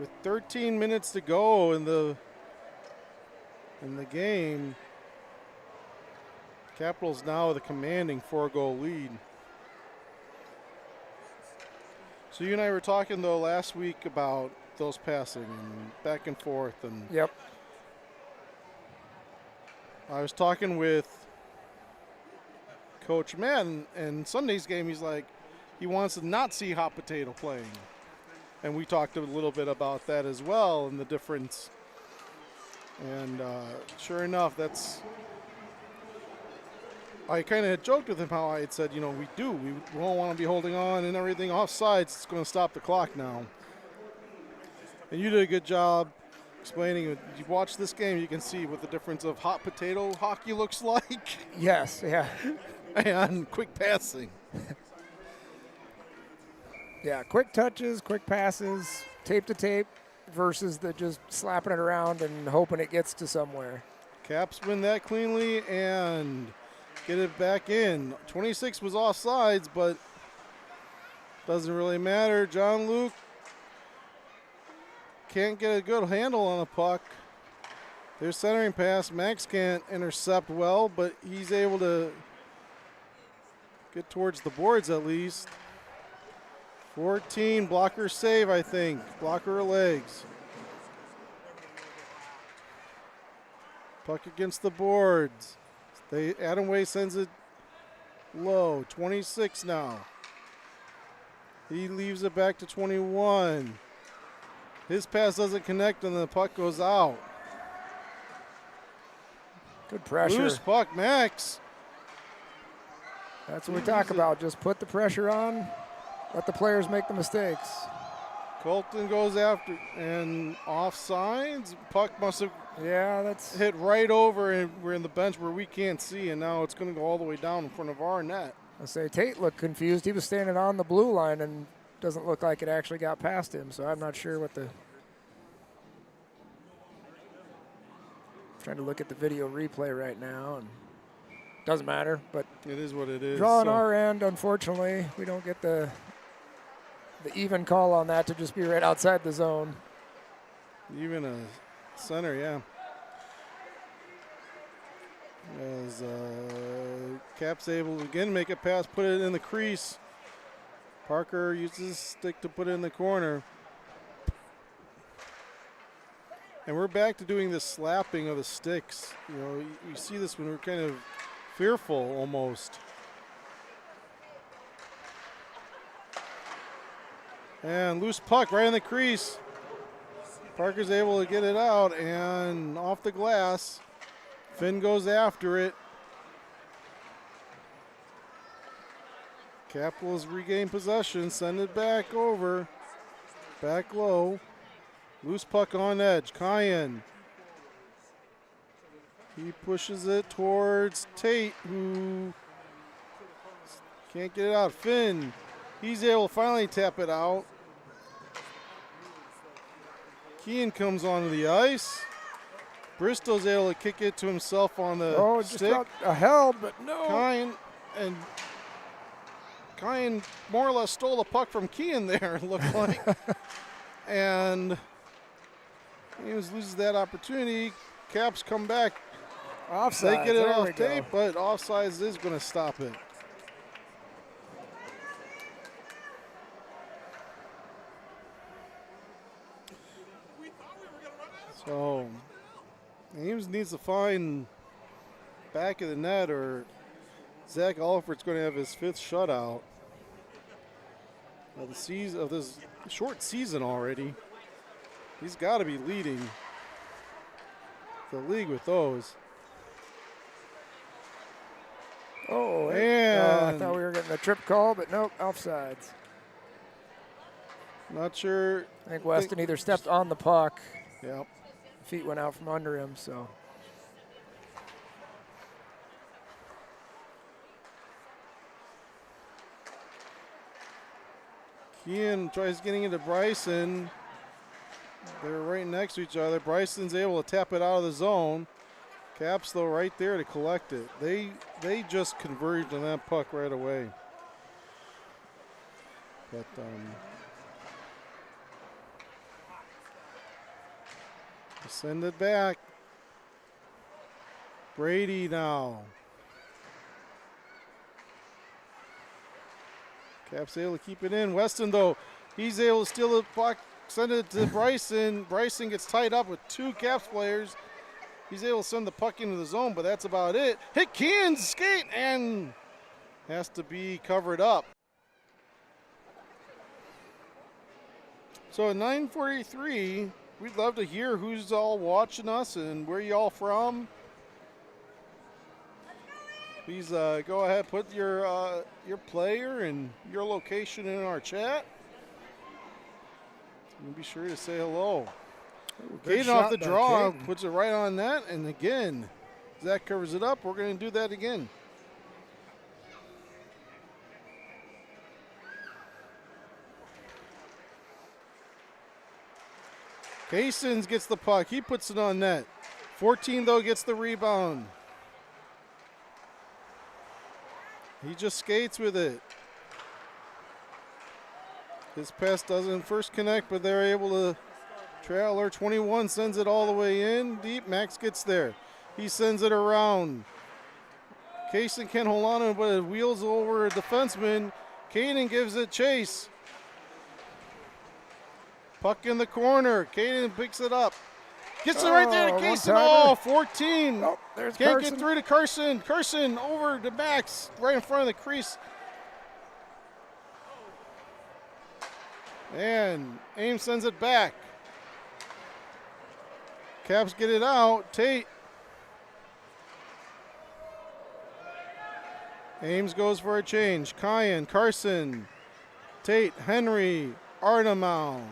with 13 minutes to go in the game, Capitals now with a commanding 4-goal lead. So you and I were talking though last week about those passing and back and forth, and yep. I was talking with Coach Madden, and Sunday's game he's like he wants to not see hot potato playing, and we talked a little bit about that as well and the difference. And sure enough, I kind of joked with him how I had said, you know, we don't want to be holding on and everything offsides. It's going to stop the clock now. And you did a good job explaining it. You watch this game, you can see what the difference of hot potato hockey looks like. Yes, yeah. And quick passing. Yeah, quick touches, quick passes, tape to tape versus the just slapping it around and hoping it gets to somewhere. Caps win that cleanly and get it back in. 26 was offsides, but doesn't really matter. John Luke can't get a good handle on the puck. Their centering pass. Max can't intercept well, but he's able to get towards the boards at least. 14, blocker save, I think. Blocker legs. Puck against the boards. Adam Way sends it low. 26 now. He leaves it back to 21. His pass doesn't connect and the puck goes out. Good pressure. Loose puck, Max. That's what we talk about. Just put the pressure on. Let the players make the mistakes. Colton goes after and offsides. Puck must have that's hit right over, and we're in the bench where we can't see, and now it's going to go all the way down in front of our net. I say Tate looked confused. He was standing on the blue line and doesn't look like it actually got past him, so I'm not sure what the... Trying to look at the video replay right now, and doesn't matter, but it is what it is. Draw on our end, unfortunately. We don't get the even call on that to just be right outside the zone. Even a center, yeah. As Cap's able to again make a pass, put it in the crease. Parker uses his stick to put it in the corner. And we're back to doing this slapping of the sticks. You know, you see this when we're kind of fearful almost. And loose puck right in the crease. Parker's able to get it out and off the glass. Finn goes after it. Capitals regain possession, send it back over. Back low. Loose puck on edge. Kyan. He pushes it towards Tate, who can't get it out. Finn. He's able to finally tap it out. Keane comes onto the ice. Bristol's able to kick it to himself on the just stick. a held, but no. Kyan more or less stole the puck from Keane there, it looked like. And Ames loses that opportunity. Caps come back. Offside. They get it off tape, but offsides is going to stop it. So Ames needs to find back of the net, or Zach Alford's going to have his 5th shutout of the season, of this short season already. He's got to be leading the league with those. Oh, and I thought we were getting a trip call, but nope, offsides. Not sure. I think Weston either stepped on the puck. Yep. Feet went out from under him, so. Keane tries getting into Bryson. They're right next to each other. Bryson's able to tap it out of the zone. Caps, though, right there to collect it. They just converged on that puck right away. But send it back. Brady now. Caps able to keep it in. Weston, though, he's able to steal the puck, send it to Bryson. Bryson gets tied up with 2 Caps players. He's able to send the puck into the zone, but that's about it. Hit Keane's skate and has to be covered up. So at 9:43, we'd love to hear who's all watching us and where you all from. Please go ahead, put your player and your location in our chat. And be sure to say hello. Caden off the draw, puts it right on net, and again, Zach covers it up. We're going to do that again. Casons gets the puck. He puts it on net. 14, though, gets the rebound. He just skates with it. His pass doesn't first connect, but they're able to trailer. 21 sends it all the way in deep. Max gets there. He sends it around. Kaysen can't hold on to it, but it wheels over a defenseman. Caden gives it chase. Puck in the corner. Caden picks it up. Gets it right there to Kaysen. Oh, 14. Oh, there's Can't Carson. get through to Carson. Carson over to Max, right in front of the crease. And Ames sends it back. Caps get it out. Tate. Ames goes for a change. Kyan, Carson, Tate, Henry, Artemal.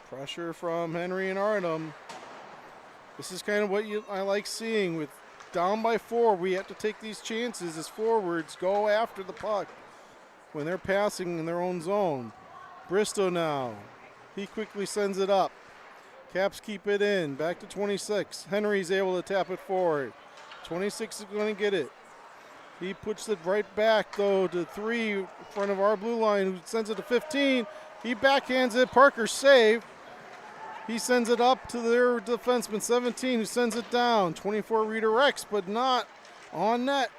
Pressure from Henry and Artem. This is kind of what I like seeing. With down by 4, we have to take these chances as forwards. Go after the puck when they're passing in their own zone. Bristow now. He quickly sends it up. Caps keep it in. Back to 26. Henry's able to tap it forward. 26 is going to get it. He puts it right back, though, to 3 in front of our blue line, who sends it to 15. He backhands it. Parker save. He sends it up to their defenseman, 17, who sends it down. 24 redirects, but not on net.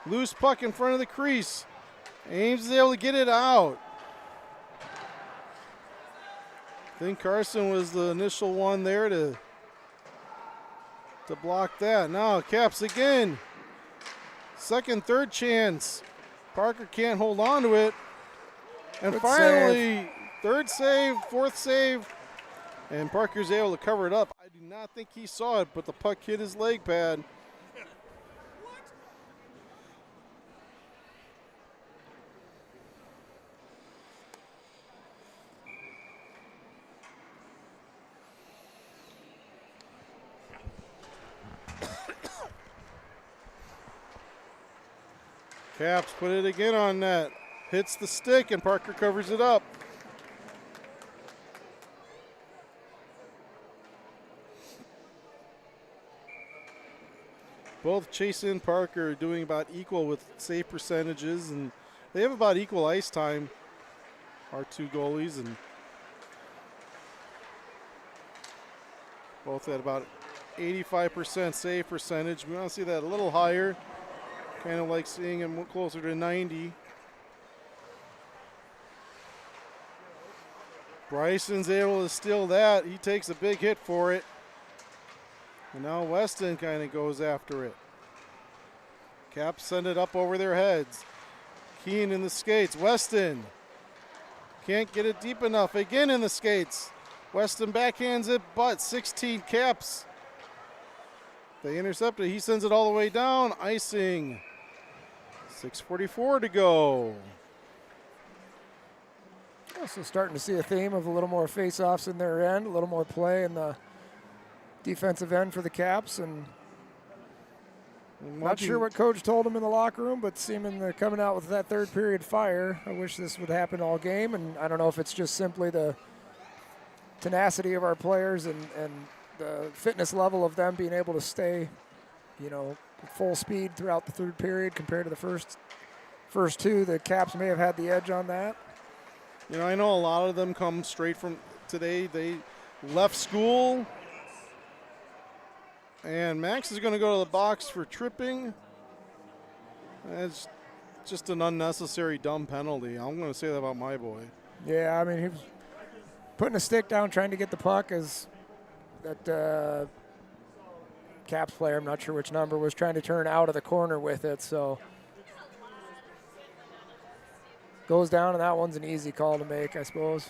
Loose puck in front of the crease. Ames is able to get it out. I think Carson was the initial one there to block that. Now Caps again. second, third chance. Parker can't hold on to it. And Good finally, third save, fourth save. And Parker's able to cover it up. I do not think he saw it, but the puck hit his leg pad. Caps put it again on net. Hits the stick and Parker covers it up. Both Chase and Parker are doing about equal with save percentages, and they have about equal ice time, our two goalies, and both at about 85% save percentage. We want to see that a little higher. Kind of like seeing him closer to 90. Bryson's able to steal that. He takes a big hit for it. And now Weston kind of goes after it. Caps send it up over their heads. Keane in the skates. Weston can't get it deep enough. Again in the skates. Weston backhands it, but 16 Caps. They intercept it. He sends it all the way down. Icing. 6:44 to go. Also starting to see a theme of a little more face-offs in their end, a little more play in the defensive end for the Caps, and not sure what coach told them in the locker room, but seeming they're coming out with that third period fire. I wish this would happen all game, and I don't know if it's just simply the tenacity of our players and the fitness level of them being able to stay, full speed throughout the third period compared to the first two. The Caps may have had the edge on that. I know a lot of them come straight from today. They left school. And Max is going to go to the box for tripping. It's just an unnecessary dumb penalty. I'm going to say that about my boy. Yeah, I mean, he was putting a stick down trying to get the puck as that Caps player, I'm not sure which number, was trying to turn out of the corner with it. So goes down, and that one's an easy call to make, I suppose.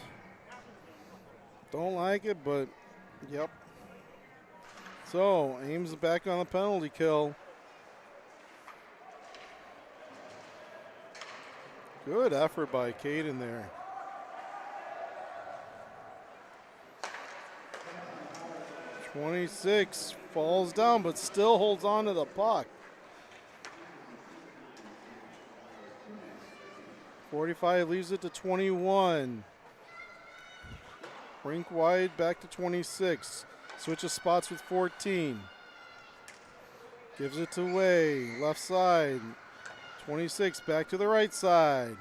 Don't like it, but yep. So Ames is back on the penalty kill. Good effort by Caden there. .26 falls down, but still holds on to the puck. 45 leaves it to 21. Rink wide, back to 26. Switches spots with 14. Gives it to Way, left side. 26 back to the right side.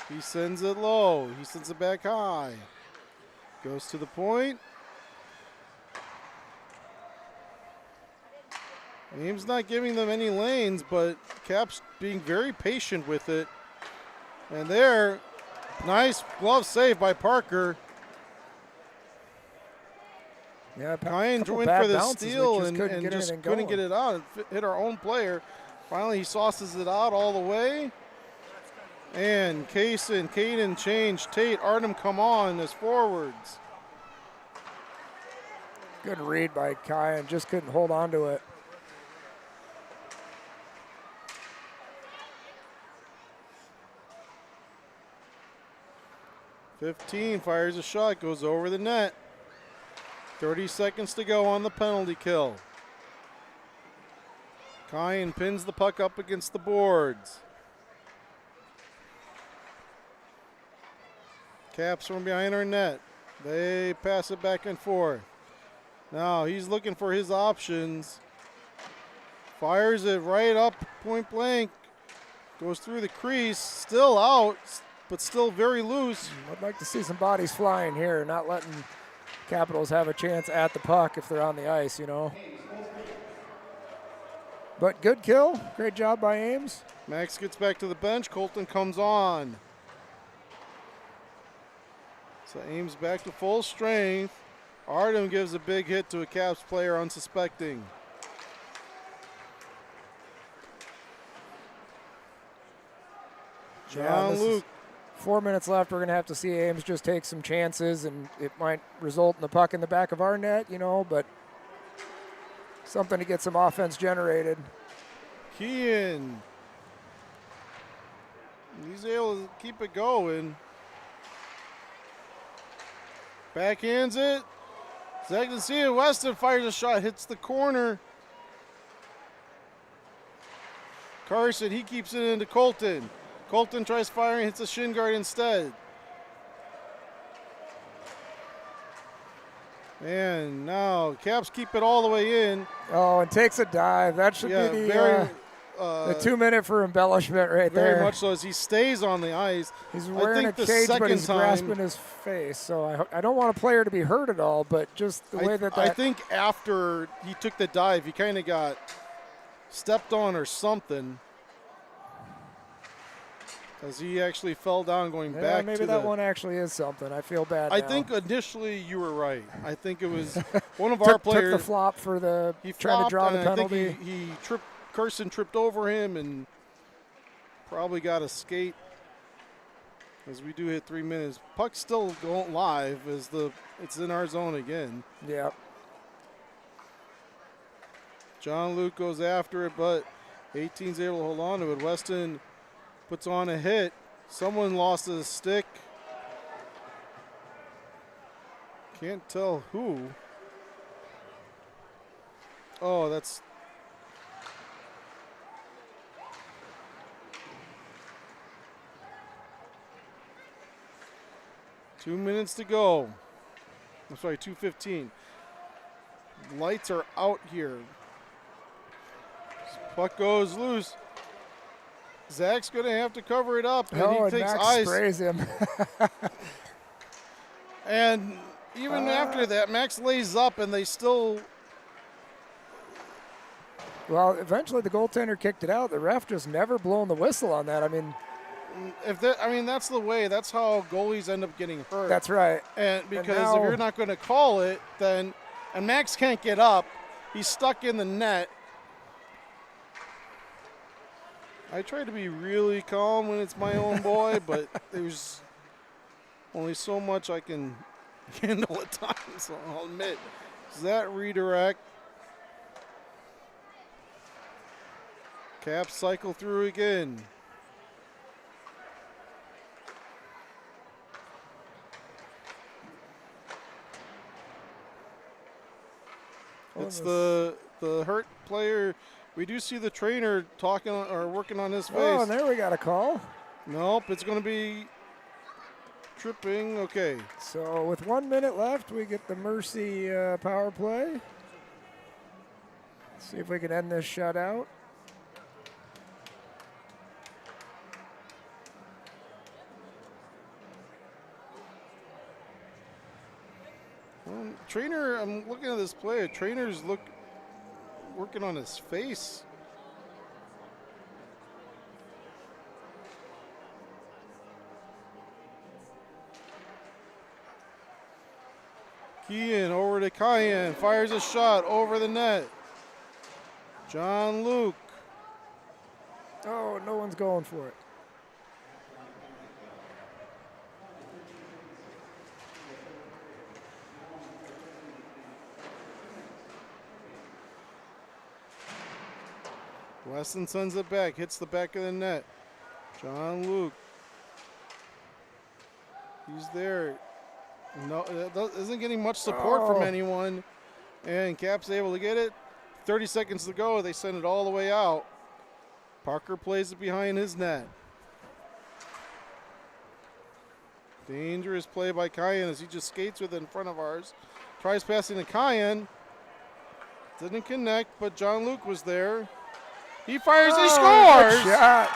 He sends it low. He sends it back high. Goes to the point. Ames not giving them any lanes, but Caps being very patient with it. And there, nice glove save by Parker. Yeah, Kyan went for the steal and just couldn't get it out. It hit our own player. Finally, he sauces it out all the way. And Kaysen, Caden change. Tate, Artem come on as forwards. Good read by Kyan, just couldn't hold on to it. .15 fires a shot, goes over the net. 30 seconds to go on the penalty kill. Kyan pins the puck up against the boards. Caps from behind our net. They pass it back and forth. Now he's looking for his options. Fires it right up point blank. Goes through the crease, still out, but still very loose. I'd like to see some bodies flying here, not letting Capitals have a chance at the puck if they're on the ice, But good kill. Great job by Ames. Max gets back to the bench. Colton comes on. So Ames back to full strength. Artem gives a big hit to a Caps player unsuspecting. John Luke. 4 minutes left. We're going to have to see Ames just take some chances, and it might result in the puck in the back of our net, but something to get some offense generated. Kean. He's able to keep it going. Backhands it. Zach can see it. Weston fires a shot, hits the corner. Carson, he keeps it into Colton. Colton tries firing, hits a shin guard instead. And now Caps keep it all the way in. Oh, and takes a dive. That should be the 2 minute for embellishment right there. Very much so, as he stays on the ice. He's wearing a cage, but he's grasping his face. So I don't want a player to be hurt at all, but just the way that I think after he took the dive, he kind of got stepped on or something. As he actually fell down going back maybe to that one actually is something. I feel bad now. I think initially you were right. I think it was one of our players. Took the flop for trying to draw the penalty. I think he tripped. Carson tripped over him and probably got a skate. As we do hit 3 minutes. Puck's still going live as it's in our zone again. Yeah. John Luke goes after it, but 18's able to hold on to it. Weston puts on a hit. Someone lost a stick. Can't tell who. Oh, that's... Two minutes to go. I'm sorry, 2:15. Lights are out here. Puck goes loose. Zach's going to have to cover it up, and he takes Max ice. Sprays him. And even after that, Max lays up, and they still... Well, eventually the goaltender kicked it out. The ref just never blown the whistle on that. I mean, that's the way. That's how goalies end up getting hurt. That's right. And because if you're not going to call it, then... And Max can't get up. He's stuck in the net. I try to be really calm when it's my own boy, but there's only so much I can handle at times, so I'll admit. Is that redirect? Caps cycle through again. It's the hurt player. We do see the trainer talking or working on his face. Oh, and there we got a call. Nope, it's going to be tripping. Okay. So with 1 minute left, we get the Mercy power play. See if we can end this shutout. Trainer, I'm looking at this play. Trainer's working on his face. Kean over to Cayenne, fires a shot over the net. John Luke. Oh, no one's going for it. Weston sends it back, hits the back of the net. John Luke. He's there. No, isn't getting much support from anyone. And Cap's able to get it. 30 seconds to go. They send it all the way out. Parker plays it behind his net. Dangerous play by Cayenne as he just skates with it in front of ours. Tries passing to Cayenne. Didn't connect, but John Luke was there. He fires, he scores! Good shot.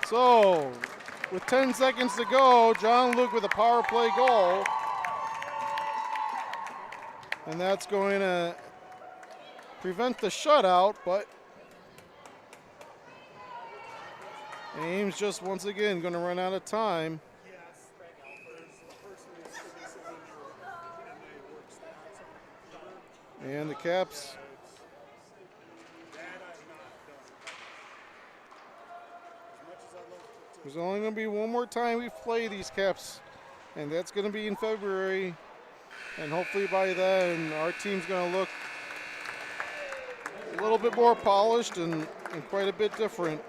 So, with 10 seconds to go, John Luke with a power play goal. And that's going to prevent the shutout, but Ames just once again going to run out of time. And the Caps There's only going to be one more time we play these Caps, and that's going to be in February. And hopefully by then, our team's going to look a little bit more polished and quite a bit different.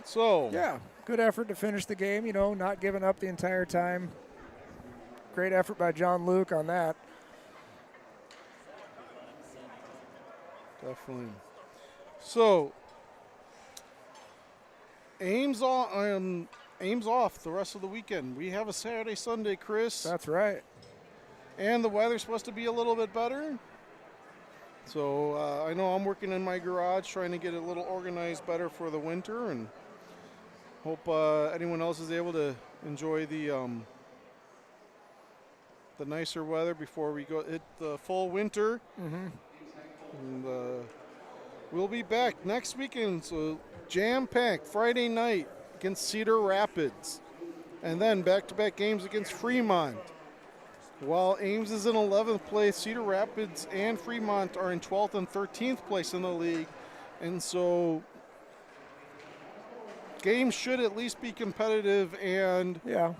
So Yeah, good effort to finish the game, not giving up the entire time. Great effort by John Luke on that. definitely. So Ames off the rest of the weekend. We have a Saturday, Sunday, Chris. That's right. And the weather's supposed to be a little bit better. So I know I'm working in my garage trying to get it a little organized better for the winter, and hope anyone else is able to enjoy the nicer weather before we go hit the full winter. Mm-hmm. And we'll be back next weekend. So jam-packed Friday night against Cedar Rapids, and then back-to-back games against Fremont. While Ames is in 11th place, Cedar Rapids and Fremont are in 12th and 13th place in the league. And so games should at least be competitive, and Yeah.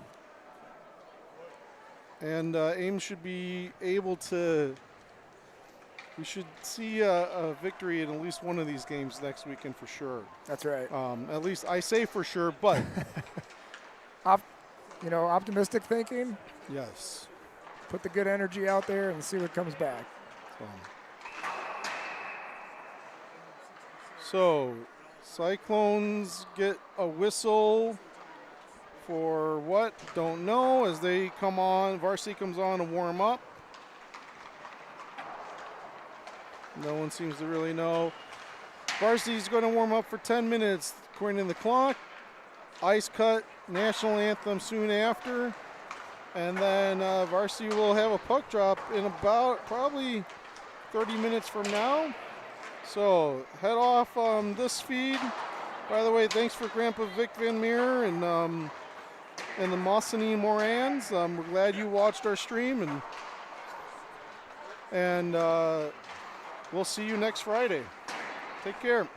Ames should be able to, we should see a victory in at least one of these games next weekend for sure. That's right. At least I say for sure, but Optimistic thinking. yes. Put the good energy out there and see what comes back. So, Cyclones get a whistle for what? Don't know. As they come on, varsity comes on to warm up. No one seems to really know. Varsity's going to warm up for 10 minutes according to the clock. Ice cut, national anthem soon after. And then varsity will have a puck drop in about probably 30 minutes from now. So head off this feed. By the way, thanks for Grandpa Vic Van Meer and the Mossini Morans. We're glad you watched our stream, and we'll see you next Friday. Take care.